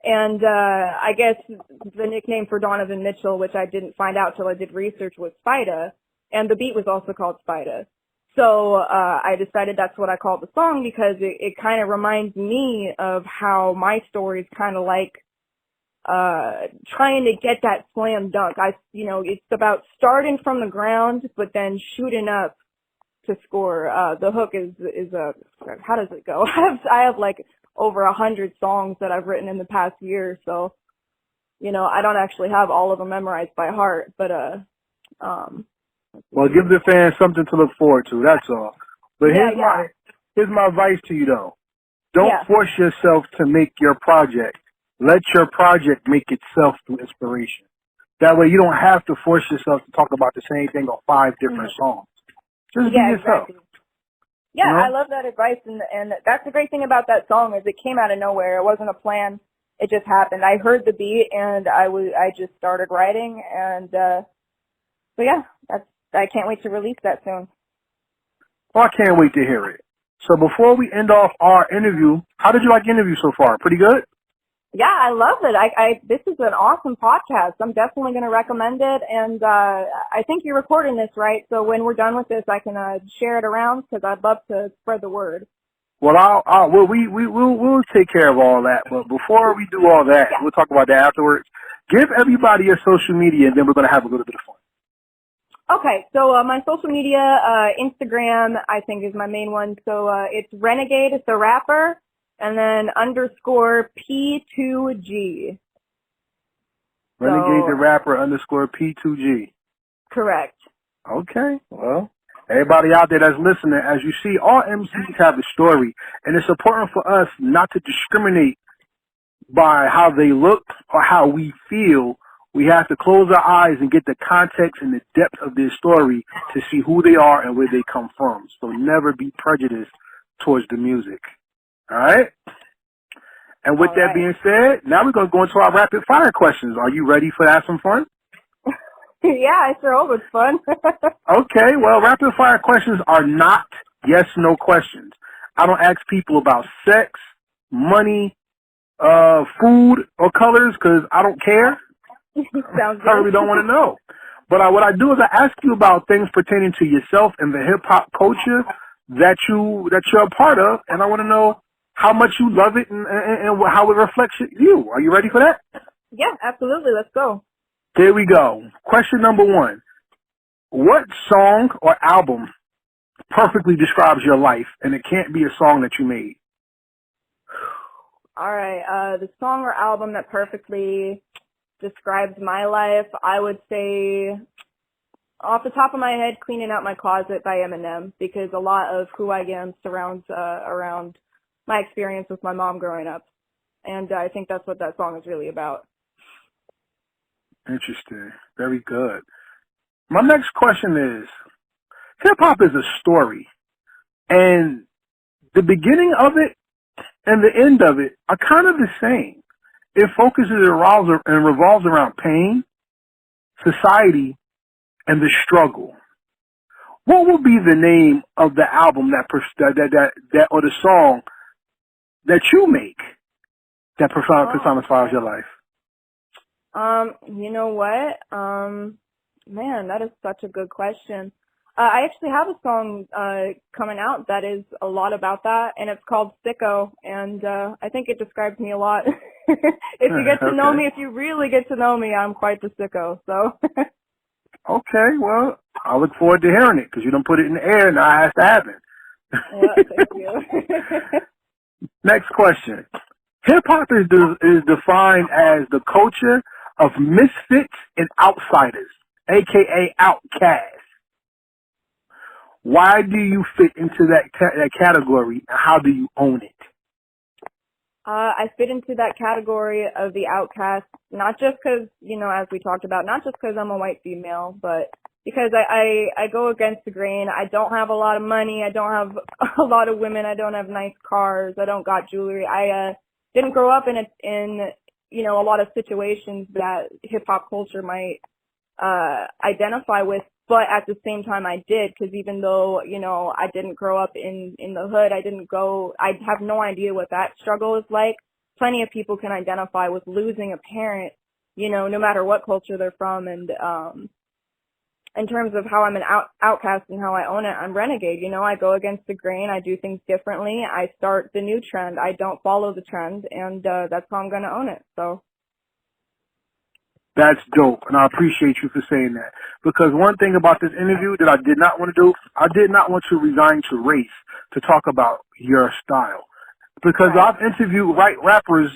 And I guess the nickname for Donovan Mitchell, which I didn't find out till I did research, was Spida, and the beat was also called Spida. So I decided that's what I called the song because it kind of reminds me of how my story is kind of like trying to get that slam dunk. It's about starting from the ground, but then shooting up to score. The hook is how does it go? I have like over 100 songs that I've written in the past year, so I don't actually have all of them memorized by heart, but
well, give the fans something to look forward to. That's all. But
yeah,
here's my advice to you though. Don't force yourself to make your project. Let your project make itself through inspiration. That way, you don't have to force yourself to talk about the same thing on 5 different songs. Just be yourself.
Exactly. Yeah, I love that advice, and that's the great thing about that song is it came out of nowhere. It wasn't a plan; it just happened. I heard the beat, and I just started writing, and so yeah, I can't wait to release that soon.
Well, I can't wait to hear it. So before we end off our interview, how did you like the interview so far? Pretty good?
Yeah, I love it. This is an awesome podcast. I'm definitely going to recommend it, and I think you're recording this, right? So when we're done with this, I can share it around because I'd love to spread the word.
Well, we'll take care of all that. But before we do all that, we'll talk about that afterwards. Give everybody your social media, and then we're going to have a little bit of fun.
Okay, so my social media, Instagram, I think is my main one. So it's Renegade the Rapper, and then _ P2G.
Renegade the Rapper _ P2G.
Correct.
Okay, well, everybody out there that's listening, as you see, all MCs have a story, and it's important for us not to discriminate by how they look or how we feel. We have to close our eyes and get the context and the depth of their story to see who they are and where they come from. So never be prejudiced towards the music. All right? And with that being said, now we're going to go into our rapid fire questions. Are you ready for that some fun?
Yeah, I sure hope it's fun.
Okay, well, rapid fire questions are not yes/no questions. I don't ask people about sex, money, food, or colors because I don't care.
Sounds good.
I really don't want to know. But what I do is I ask you about things pertaining to yourself and the hip-hop culture that you're a part of, and I want to know how much you love it and how it reflects you. Are you ready for that?
Yeah, absolutely. Let's go.
Here we go. Question number 1. What song or album perfectly describes your life, and it can't be a song that you made?
All right. The song or album that perfectly describes my life, I would say, off the top of my head, Cleaning Out My Closet by Eminem, because a lot of who I am surrounds around my experience with my mom growing up. And I think that's what that song is really about.
Interesting. Very good. My next question is, hip-hop is a story, and the beginning of it and the end of it are kind of the same. It focuses and revolves around pain, society, and the struggle. What would be the name of the album that or the song that you make that personifies your life?
You know what? Man, that is such a good question. I actually have a song coming out that is a lot about that, and it's called Sicko, and I think it describes me a lot. If you get to know me, if you really get to know me, I'm quite the sicko, so.
Okay, well, I look forward to hearing it, because you don't put it in the air, and I have to happen.
Well, thank you.
Next question. Hip-hop is defined as the culture of misfits and outsiders, a.k.a. outcasts. Why do you fit into that category, and how do you own it?
I fit into that category of the outcast, not just because, as we talked about, not just because I'm a white female, but because I go against the grain. I don't have a lot of money. I don't have a lot of women. I don't have nice cars. I don't got jewelry. I didn't grow up in a lot of situations that hip hop culture might identify with, but at the same time I did, because even though, I didn't grow up in the hood, I have no idea what that struggle is like. Plenty of people can identify with losing a parent, no matter what culture they're from. And in terms of how I'm an outcast and how I own it, I'm renegade. I go against the grain. I do things differently. I start the new trend. I don't follow the trend, and that's how I'm going to own it. So.
That's dope, and I appreciate you for saying that. Because one thing about this interview that I did not want to do, I did not want to resign to race to talk about your style. Because
Right.
I've interviewed rappers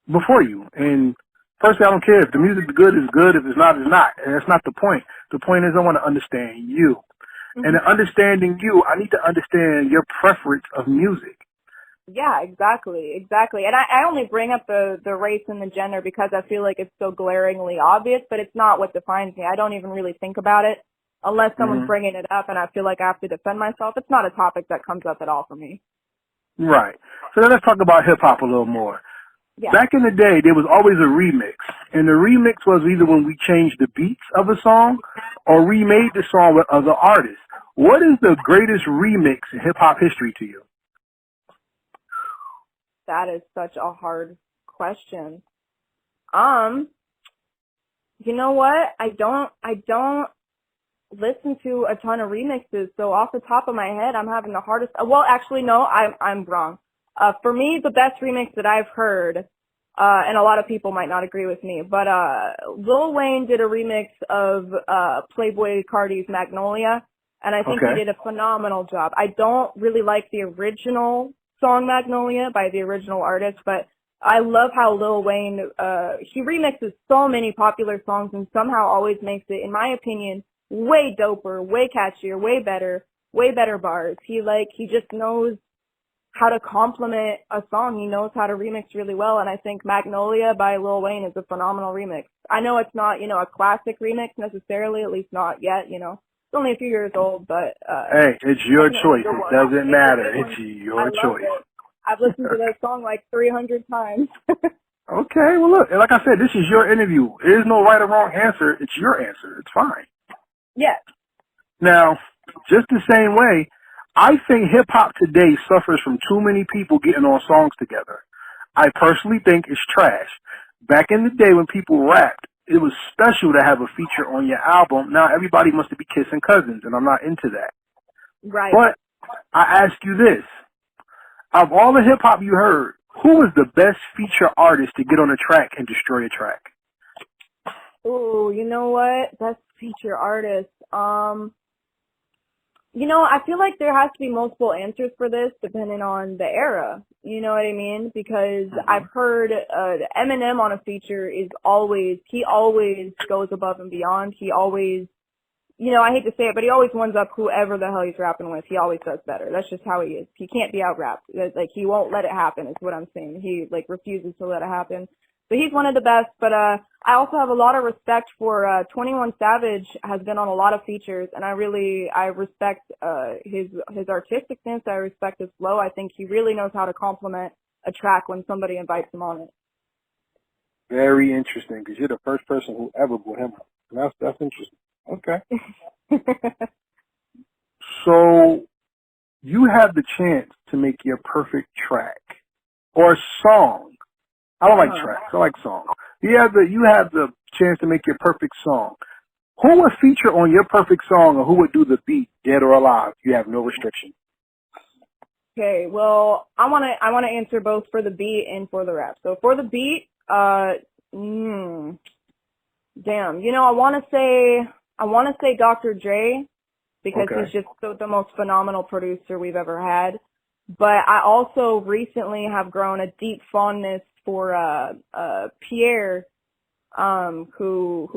before you, and personally, I don't care. If the music is good, if it's not, it's not. And that's not the point. The point is I want to understand you. Mm-hmm. And in understanding you, I need to understand your preference of music.
Yeah, exactly. And I only bring up the race and the gender because I feel like it's so glaringly obvious, but it's not what defines me. I don't even really think about it unless someone's bringing it up and I feel like I have to defend myself. It's not a topic that comes up at all for me.
Right. So then let's talk about hip-hop a little more. Yeah. Back in the day, there was always a remix, and the remix was either when we changed the beats of a song or remade the song with other artists. What is the greatest remix in hip-hop history to you?
That is such a hard question. You know what? I don't listen to a ton of remixes, so off the top of my head, I'm having the hardest. Well, actually, no, I'm wrong. For me, the best remix that I've heard, and a lot of people might not agree with me, but Lil Wayne did a remix of Playboi Carti's Magnolia, and I think he did a phenomenal job. I don't really like the original song Magnolia by the original artist, but I love how Lil Wayne, he remixes so many popular songs and somehow always makes it, in my opinion, way doper, way catchier, way better bars. He just knows how to complement a song. He knows how to remix really well, and I think Magnolia by Lil Wayne is a phenomenal remix. I know it's not, a classic remix necessarily, at least not yet, It's only a few years old, but
hey, it's your choice. It doesn't matter. It's your choice.
I've listened to that song like 300 times.
Okay, well look, like I said, this is your interview. There's no right or wrong answer. It's your answer. It's fine.
Yeah.
Now, just the same way, I think hip-hop today suffers from too many people getting on songs together. I personally think it's trash. Back in the day when people rapped, it was special to have a feature on your album. Now everybody wants to be kissing cousins, and I'm not into that.
Right.
But I ask you this. Of all the hip-hop you heard, who is the best feature artist to get on a track and destroy a track?
Oh, you know what? Best feature artist. I feel like there has to be multiple answers for this depending on the era. You know what I mean? Because I've heard Eminem on a feature he always goes above and beyond. He always, I hate to say it, but he always ones up whoever the hell he's rapping with. He always does better. That's just how he is. He can't be out-rapped. Like, he won't let it happen is what I'm saying. He, like, refuses to let it happen. So he's one of the best, but I also have a lot of respect for 21 Savage has been on a lot of features, and I respect his artisticness. I respect his flow. I think he really knows how to compliment a track when somebody invites him on it.
Very interesting, because you're the first person who ever brought him up. That's interesting. Okay. So you have the chance to make your perfect track or song. I don't like tracks. I like songs. You have the chance to make your perfect song. Who would feature on your perfect song, or who would do the beat, dead or alive? You have no restriction.
Okay, well, I wanna answer both for the beat and for the rap. So for the beat, damn, I wanna say Dr. Dre, because he's just the most phenomenal producer we've ever had. But I also recently have grown a deep fondness for Pierre, who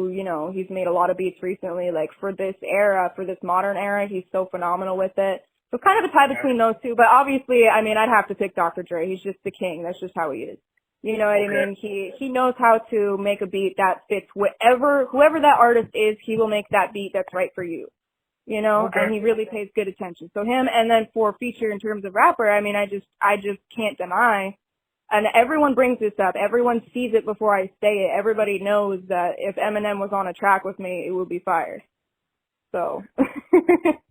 he's made a lot of beats recently. Like, for this era, for this modern era, he's so phenomenal with it. So kind of a tie between those two. But obviously, I mean, I'd have to pick Dr. Dre. He's just the king. That's just how he is. You know what I mean? He knows how to make a beat that fits whoever that artist is. He will make that beat that's right for you. And he really pays good attention. So him, and then for feature in terms of rapper, I mean, I just can't deny, and everyone brings this up. Everyone sees it before I say it. Everybody knows that if Eminem was on a track with me, it would be fire. So.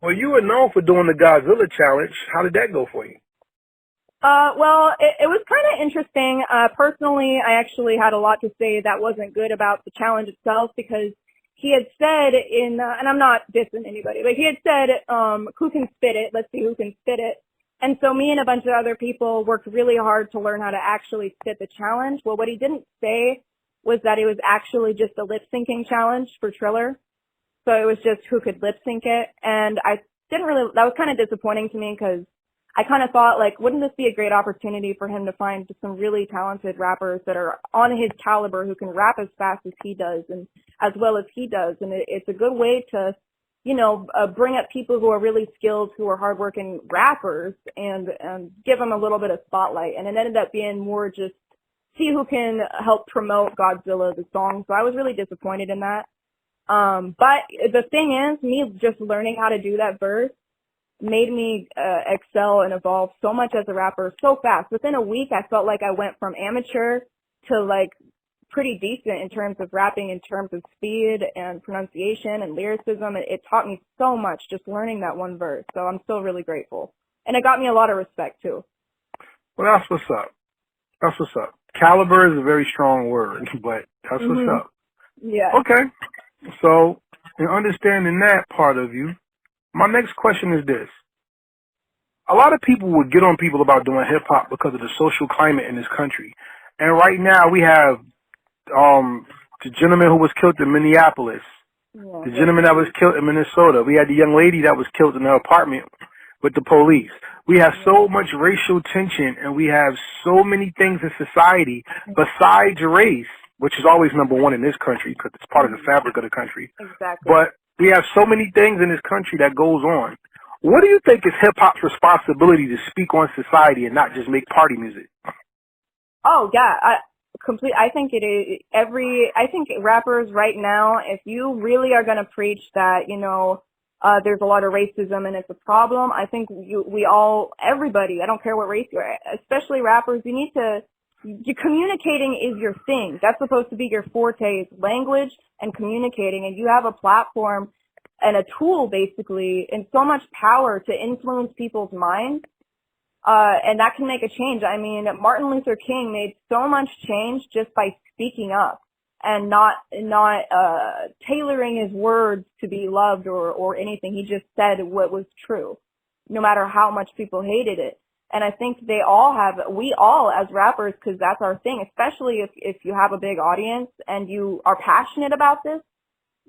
Well, you were known for doing the Godzilla challenge. How did that go for you?
Well, it was kind of interesting. Personally, I actually had a lot to say that wasn't good about the challenge itself, because he had said and I'm not dissing anybody, but he had said, who can spit it? Let's see who can spit it. And so me and a bunch of other people worked really hard to learn how to actually spit the challenge. Well, what he didn't say was that it was actually just a lip syncing challenge for Triller. So it was just who could lip sync it. And that was kind of disappointing to me, because I kind of thought, like, wouldn't this be a great opportunity for him to find just some really talented rappers that are on his caliber, who can rap as fast as he does and as well as he does. And it's a good way to, bring up people who are really skilled, who are hardworking rappers, and give them a little bit of spotlight. And it ended up being more just see who can help promote Godzilla, the song. So I was really disappointed in that. But the thing is, me just learning how to do that verse made me excel and evolve so much as a rapper so fast. Within a week, I felt like I went from amateur to, like, pretty decent in terms of rapping, in terms of speed and pronunciation and lyricism. It taught me so much just learning that one verse. So I'm still really grateful. And it got me a lot of respect, too.
Well, that's what's up. That's what's up. Caliber is a very strong word, but that's what's up.
Yeah.
Okay. So, in understanding that part of you, my next question is this. A lot of people would get on people about doing hip-hop because of the social climate in this country. And right now we have the gentleman who was killed in Minneapolis, the gentleman that was killed in Minnesota. We had the young lady that was killed in her apartment with the police. We have so much racial tension, and we have so many things in society besides race, which is always number one in this country because it's part of the fabric of the country.
Exactly.
But we have so many things in this country that goes on. What do you think is hip-hop's responsibility to speak on society and not just make party music?
Oh, yeah. I think it is I think rappers right now, if you really are going to preach that, there's a lot of racism and it's a problem, I think everybody, I don't care what race you are, especially rappers, communicating is your thing. That's supposed to be your forte, is language and communicating. And you have a platform and a tool, basically, and so much power to influence people's minds. And that can make a change. I mean, Martin Luther King made so much change just by speaking up and not tailoring his words to be loved or anything. He just said what was true, no matter how much people hated it. And I think we all as rappers, because that's our thing, especially if you have a big audience and you are passionate about this,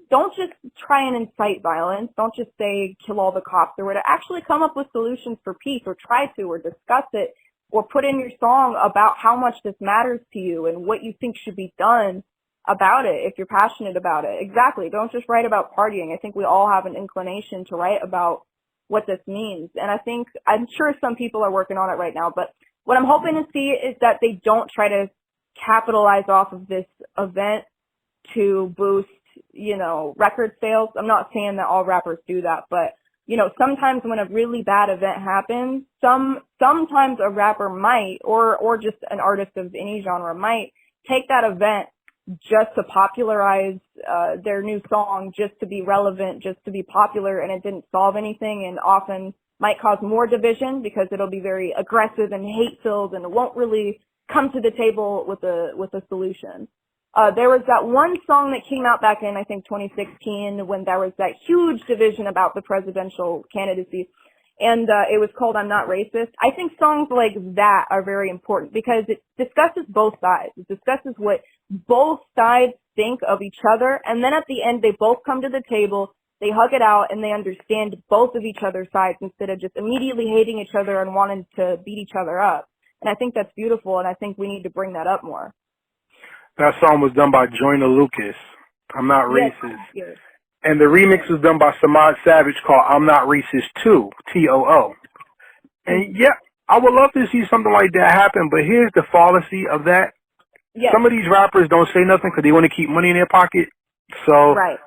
don't just try and incite violence. Don't just say kill all the cops or whatever. Actually come up with solutions for peace, or try to, or discuss it, or put in your song about how much this matters to you and what you think should be done about it if you're passionate about it. Exactly. Don't just write about partying. I think we all have an inclination to write about what this means. And I'm sure some people are working on it right now, but what I'm hoping to see is that they don't try to capitalize off of this event to boost, record sales. I'm not saying that all rappers do that, but, sometimes when a really bad event happens, sometimes a rapper might, or just an artist of any genre might take that event just to popularize their new song, just to be relevant, just to be popular, and it didn't solve anything, and often might cause more division because it'll be very aggressive and hate-filled, and it won't really come to the table with a solution. There was that one song that came out back in, I think, 2016, when there was that huge division about the presidential candidacy, and it was called I'm Not Racist. I think songs like that are very important because it discusses both sides. It discusses what both sides think of each other, and then at the end they both come to the table, they hug it out, and they understand both of each other's sides instead of just immediately hating each other and wanting to beat each other up. And I think that's beautiful, and I think we need to bring that up more.
That song was done by Joyner Lucas. I'm Not Racist.
Yes.
And the remix was done by Samad Savage called I'm Not Racist Too, T-O-O. And yeah, I would love to see something like that happen, but here's the fallacy of that.
Yes.
Some of these rappers don't say nothing because they want to keep money in their pocket. So
right.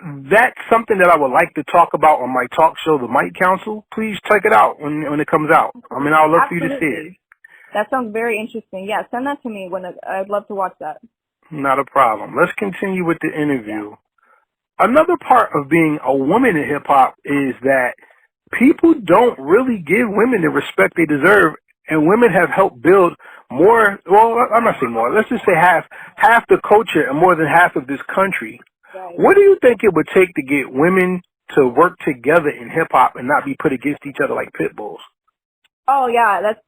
That's something that I would like to talk about on my talk show, The Mic Council. Please check it out when it comes out. I mean, I would love for you to see it.
That sounds very interesting. Yeah, send that to me I'd love to watch that.
Not a problem. Let's continue with the interview. Yeah. Another part of being a woman in hip-hop is that people don't really give women the respect they deserve, and women have helped build more, well, I'm not saying more, let's just say half the culture and more than half of this country. Right. What do you think it would take to get women to work together in hip-hop and not be put against each other like pit bulls?
Oh, yeah, that's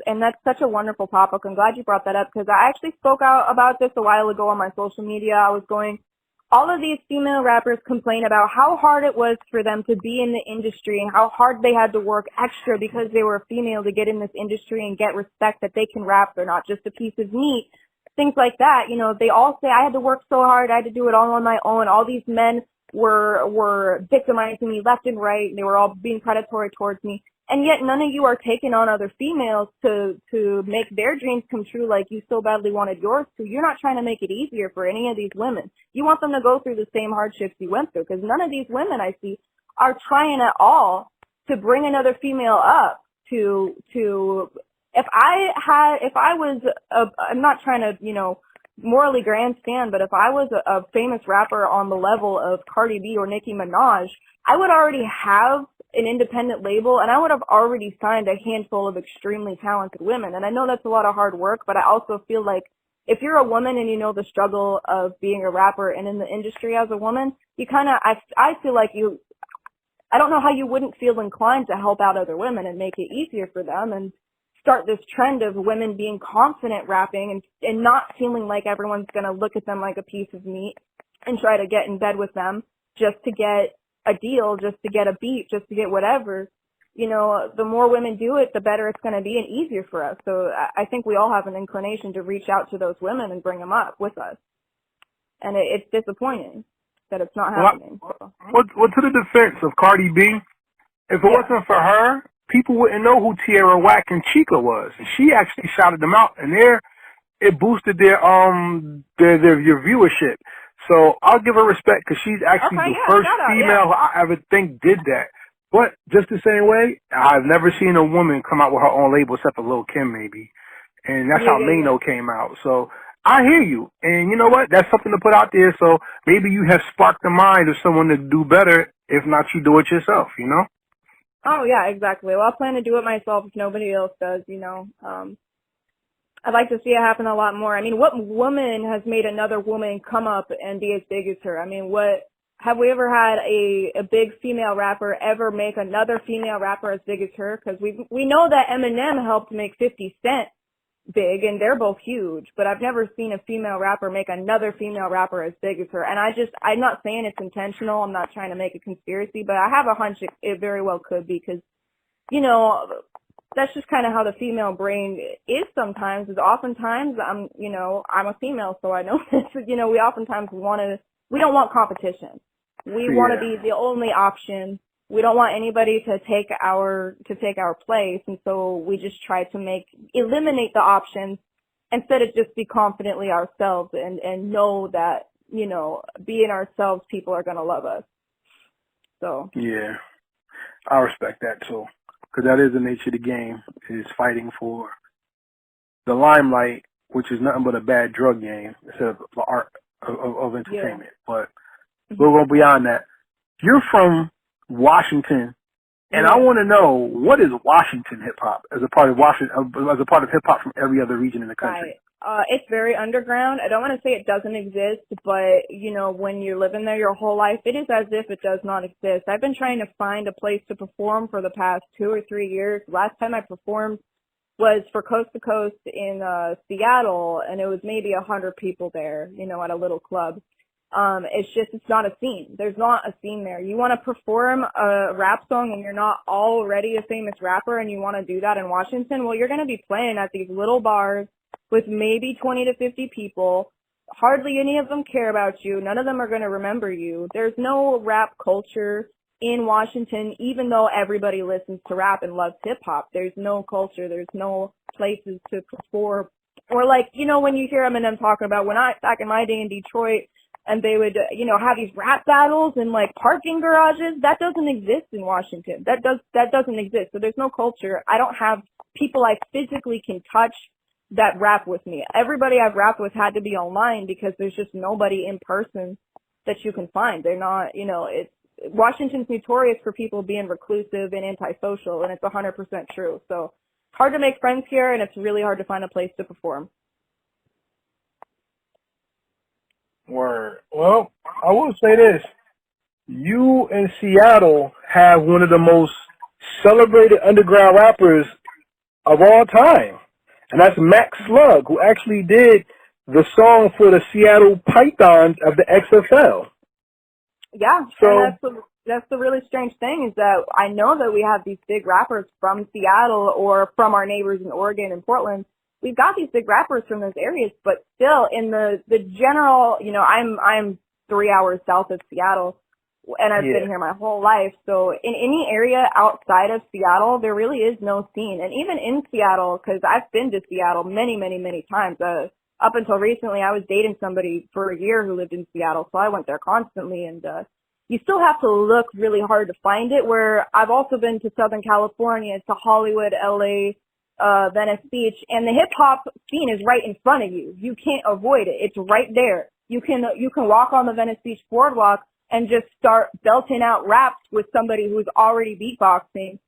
such a wonderful topic. I'm glad you brought that up because I actually spoke out about this a while ago on my social media. I was going, all of these female rappers complain about how hard it was for them to be in the industry and how hard they had to work extra because they were female to get in this industry and get respect that they can rap. They're not just a piece of meat. Things like that. They all say, I had to work so hard. I had to do it all on my own. All these men were victimizing me left and right. They were all being predatory towards me. And yet none of you are taking on other females to make their dreams come true like you so badly wanted yours to. You're not trying to make it easier for any of these women. You want them to go through the same hardships you went through because none of these women I see are trying at all to bring another female up I'm not trying to, morally grandstand, but if I was a famous rapper on the level of Cardi B or Nicki Minaj, I would already have an independent label and I would have already signed a handful of extremely talented women. And I know that's a lot of hard work, but I also feel like if you're a woman and you know the struggle of being a rapper and in the industry as a woman, I feel like I don't know how you wouldn't feel inclined to help out other women and make it easier for them and start this trend of women being confident rapping and not feeling like everyone's going to look at them like a piece of meat and try to get in bed with them just to get a deal, just to get a beat, just to get whatever. The more women do it, the better it's going to be and easier for us. So I think we all have an inclination to reach out to those women and bring them up with us. And it's disappointing that it's not happening.
Well, to the defense of Cardi B, if it wasn't for her, people wouldn't know who Tierra Whack and Chica was. And she actually shouted them out, and it boosted their viewership. So I'll give her respect because she's actually the first female I ever think did that. But just the same way, I've never seen a woman come out with her own label except for Lil' Kim maybe. And that's how Mano came out. So I hear you. And you know what? That's something to put out there. So maybe you have sparked the mind of someone to do better. If not, you do it yourself,
Oh, yeah, exactly. Well, I plan to do it myself if nobody else does, I'd like to see it happen a lot more. I mean, what woman has made another woman come up and be as big as her? I mean, have we ever had a big female rapper ever make another female rapper as big as her? Because we know that Eminem helped make 50 Cent big, and they're both huge, but I've never seen a female rapper make another female rapper as big as her. And I'm not saying it's intentional. I'm not trying to make a conspiracy, but I have a hunch it very well could be because, that's just kind of how the female brain is sometimes. Is oftentimes I'm a female, so I know this. We oftentimes we don't want competition. We want to be the only option. We don't want anybody to take our place, and so we just try to eliminate the options instead of just be confidently ourselves and know that, being ourselves, people are going to love us. So.
Yeah, I respect that too. Because that is the nature of the game, is fighting for the limelight, which is nothing but a bad drug game instead of the art of entertainment. But we'll go beyond that. You're from Washington, and I want to know, what is Washington hip hop as a part of hip hop from every other region in the country?
Right. It's very underground. I don't want to say it doesn't exist, but when you're living there your whole life, it is as if it does not exist. I've been trying to find a place to perform for the past 2 or 3 years. Last time I performed was for Coast to Coast in Seattle, and it was maybe 100 people there, at a little club. It's not a scene. There's not a scene there. You want to perform a rap song and you're not already a famous rapper and you want to do that in Washington, well, you're going to be playing at these little bars with maybe 20 to 50 people. Hardly any of them care about you. None of them are going to remember you. There's no rap culture in Washington, even though everybody listens to rap and loves hip-hop. There's no culture. There's no places to perform. Or when you hear Eminem talking about back in my day in Detroit, and they would, have these rap battles in parking garages. That doesn't exist in Washington. That doesn't exist. So there's no culture. I don't have people I physically can touch that rap with me. Everybody I've rapped with had to be online because there's just nobody in person that you can find. They're not, Washington's notorious for people being reclusive and antisocial, and it's 100% true. So it's hard to make friends here, and it's really hard to find a place to perform.
Word. Well, I will say this. You in Seattle have one of the most celebrated underground rappers of all time. And that's Max Slug, who actually did the song for the Seattle Pythons of the XFL.
Yeah,
so
and that's the really strange thing, is that I know that we have these big rappers from Seattle or from our neighbors in Oregon and Portland. We've got these big rappers from those areas, but still in the general, I'm 3 hours south of Seattle, and I've been here my whole life. So in any area outside of Seattle, there really is no scene. And even in Seattle, because I've been to Seattle many, many, many times. Up until recently, I was dating somebody for a year who lived in Seattle, so I went there constantly. And you still have to look really hard to find it, where I've also been to Southern California, to Hollywood, LA, Venice Beach, and the hip hop scene is right in front of you. You can't avoid it. It's right there. You can walk on the Venice Beach boardwalk and just start belting out raps with somebody who's already beatboxing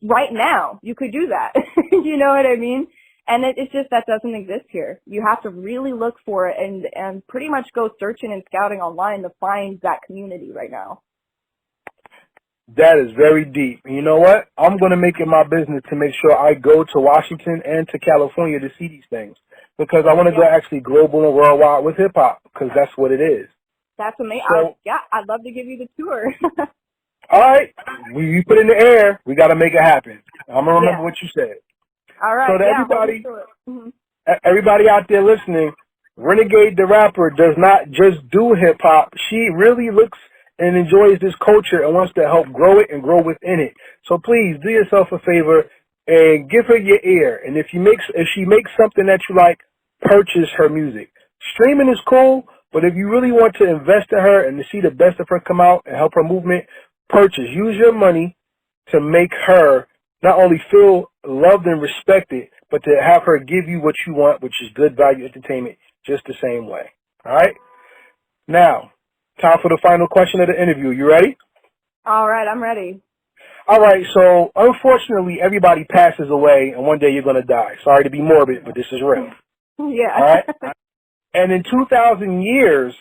right now. You could do that. You know what I mean? And it's just, that doesn't exist here. You have to really look for it and pretty much go searching and scouting online to find that community right now.
That is very deep. And you know what? I'm going to make it my business to make sure I go to Washington and to California to see these things, because I want to go actually global and worldwide with hip-hop, because that's what it is.
That's amazing.
So,
I'd love to give you the tour.
All right. You put it in the air. We got to make it happen. I'm going to remember what you said.
All right.
So to everybody out there listening, Renegade the Rapper does not just do hip-hop. She really looks and enjoys this culture and wants to help grow it and grow within it. So please do yourself a favor and give her your ear. And if she makes something that you like, purchase her music. Streaming is cool, but if you really want to invest in her and to see the best of her come out and help her movement, purchase. Use your money to make her not only feel loved and respected, but to have her give you what you want, which is good value entertainment, just the same way. All right? Now, time for the final question of the interview. You ready?
All right, I'm ready.
All right, so unfortunately, everybody passes away, and one day you're going to die. Sorry to be morbid, but this is real.
Yeah.
All right? And in 2,000 years,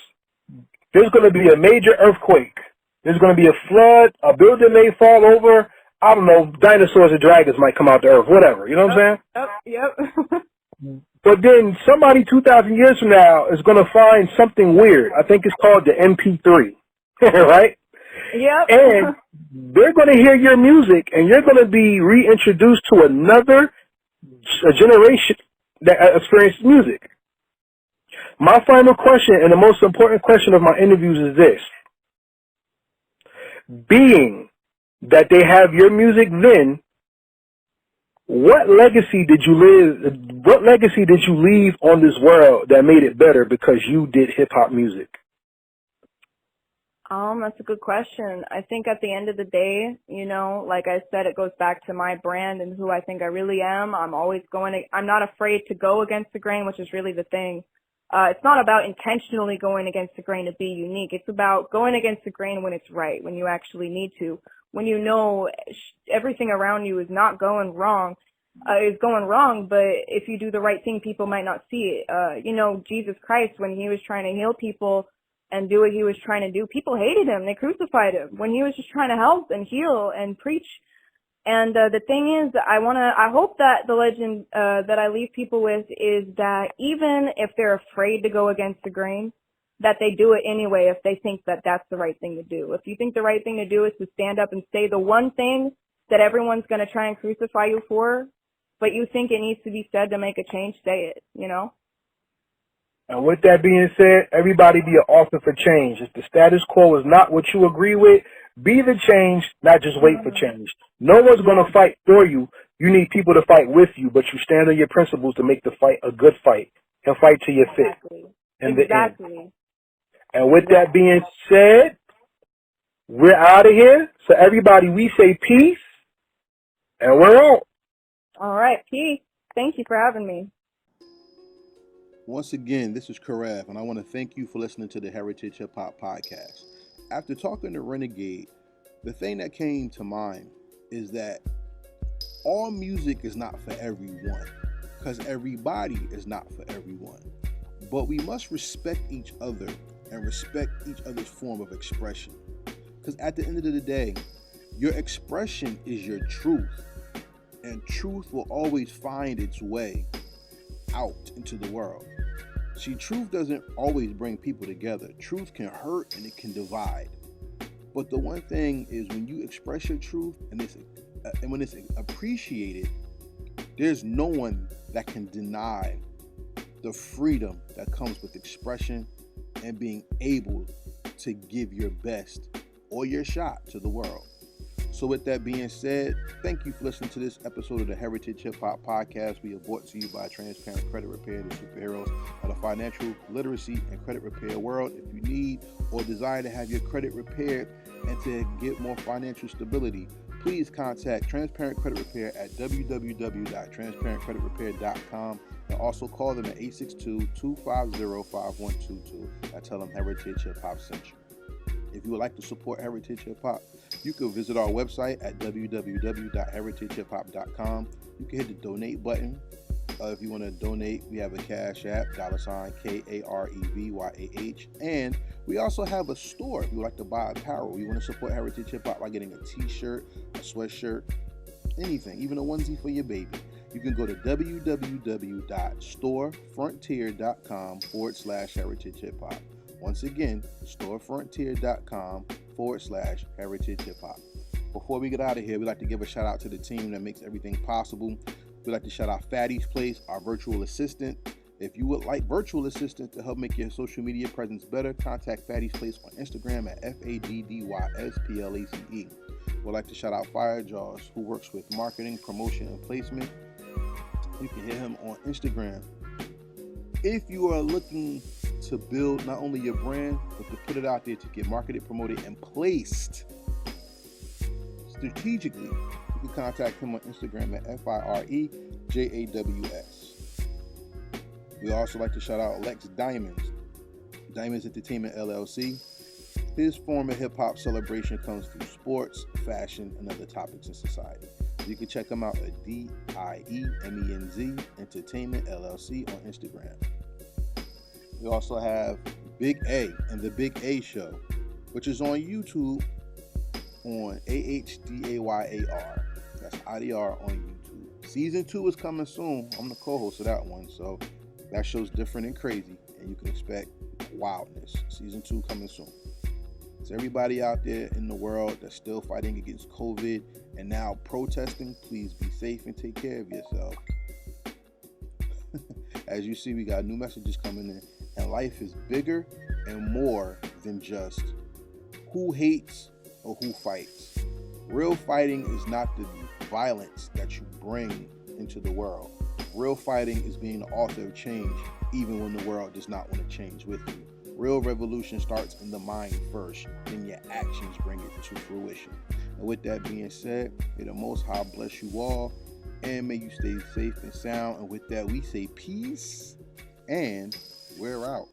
there's going to be a major earthquake. There's going to be a flood. A building may fall over. I don't know, dinosaurs or dragons might come out the earth, whatever. You know what I'm saying?
Yep.
But then somebody 2,000 years from now is going to find something weird. I think it's called the MP3, right?
Yep.
And they're going to hear your music, and you're going to be reintroduced to another generation that experienced music. My final question, and the most important question of my interviews, is this. Being that they have your music then, what legacy did you leave on this world that made it better because you did hip-hop music?
That's a good question. I think at the end of the day, you know, like I said, it goes back to my brand and who I think I really am. I'm not afraid to go against the grain, which is really the thing. It's not about intentionally going against the grain to be unique. It's about going against the grain when it's right, when you actually need to, when you know everything around you is not going wrong, is going wrong, but if you do the right thing, people might not see it. You know, Jesus Christ, when he was trying to heal people and do what he was trying to do, people hated him. They crucified him when he was just trying to help and heal and preach. And the thing is, I hope that the legend that I leave people with is that even if they're afraid to go against the grain, that they do it anyway if they think that that's the right thing to do. If you think the right thing to do is to stand up and say the one thing that everyone's going to try and crucify you for, but you think it needs to be said to make a change, say it, you know?
And with that being said, everybody be an author for change. If the status quo is not what you agree with, be the change, not just wait for change. No one's going to fight for you. You need people to fight with you, but you stand on your principles to make the fight a good fight and fight till you're fit. In the end. And with that being said, we're out of here. So everybody, we say peace, and we're out.
All right, peace. Thank you for having me.
Once again, this is Karev, and I want to thank you for listening to the Heritage Hip Hop Podcast. After talking to Renegade, the thing that came to mind is that all music is not for everyone, because everybody is not for everyone. But we must respect each other and respect each other's form of expression. Because at the end of the day, your expression is your truth, and truth will always find its way out into the world. See, truth doesn't always bring people together. Truth can hurt and it can divide. But the one thing is, when you express your truth and when it's appreciated, there's no one that can deny the freedom that comes with expression and being able to give your best or your shot to the world. So with that being said, thank you for listening to this episode of the Heritage Hip Hop Podcast. We are brought to you by Transparent Credit Repair, the superheroes of the financial literacy and credit repair world. If you need or desire to have your credit repaired and to get more financial stability, please contact Transparent Credit Repair at www.transparentcreditrepair.com, and also call them at 862-250-5122 and tell them Heritage Hip Hop sent you. If you would like to support Heritage Hip Hop, you can visit our website at www.heritagehiphop.com. You can hit the donate button. If you want to donate, we have a Cash App, $KAREVYAH. And we also have a store if you would like to buy apparel. You want to support Heritage Hip Hop by getting a t-shirt, a sweatshirt, anything, even a onesie for your baby. You can go to www.storefrontier.com/Heritage Hip Hop. Once again, storefrontier.com/Heritage Hip Hop. Before we get out of here, we'd like to give a shout out to the team that makes everything possible. We'd like to shout out Fatty's Place, our virtual assistant. If you would like virtual assistants to help make your social media presence better, contact Fatty's Place on Instagram at FADDYSPLACE. We'd like to shout out Fire Jaws, who works with marketing, promotion, and placement. You can hit him on Instagram. If you are looking to build not only your brand, but to put it out there to get marketed, promoted, and placed strategically, you can contact him on Instagram at FIREJAWS. We also like to shout out Lex Diamonds Entertainment LLC. His form of hip-hop celebration comes through sports, fashion, and other topics in society. You can check him out at DIEMENZ Entertainment LLC on Instagram. We also have Big A and the Big A Show, which is on YouTube on AHDAYAR. That's IDR on YouTube. Season 2 is coming soon. I'm the co-host of that one, so that show's different and crazy, and you can expect wildness. Season 2 coming soon. So everybody out there in the world that's still fighting against COVID and now protesting, please be safe and take care of yourself. As you see, we got new messages coming in, and life is bigger and more than just who hates or who fights. Real fighting is not the violence that you bring into the world. Real fighting is being the author of change, even when the world does not want to change with you. Real revolution starts in the mind first, then your actions bring it to fruition. And with that being said, may the Most High bless you all, and may you stay safe and sound. And with that, we say peace, and we're out.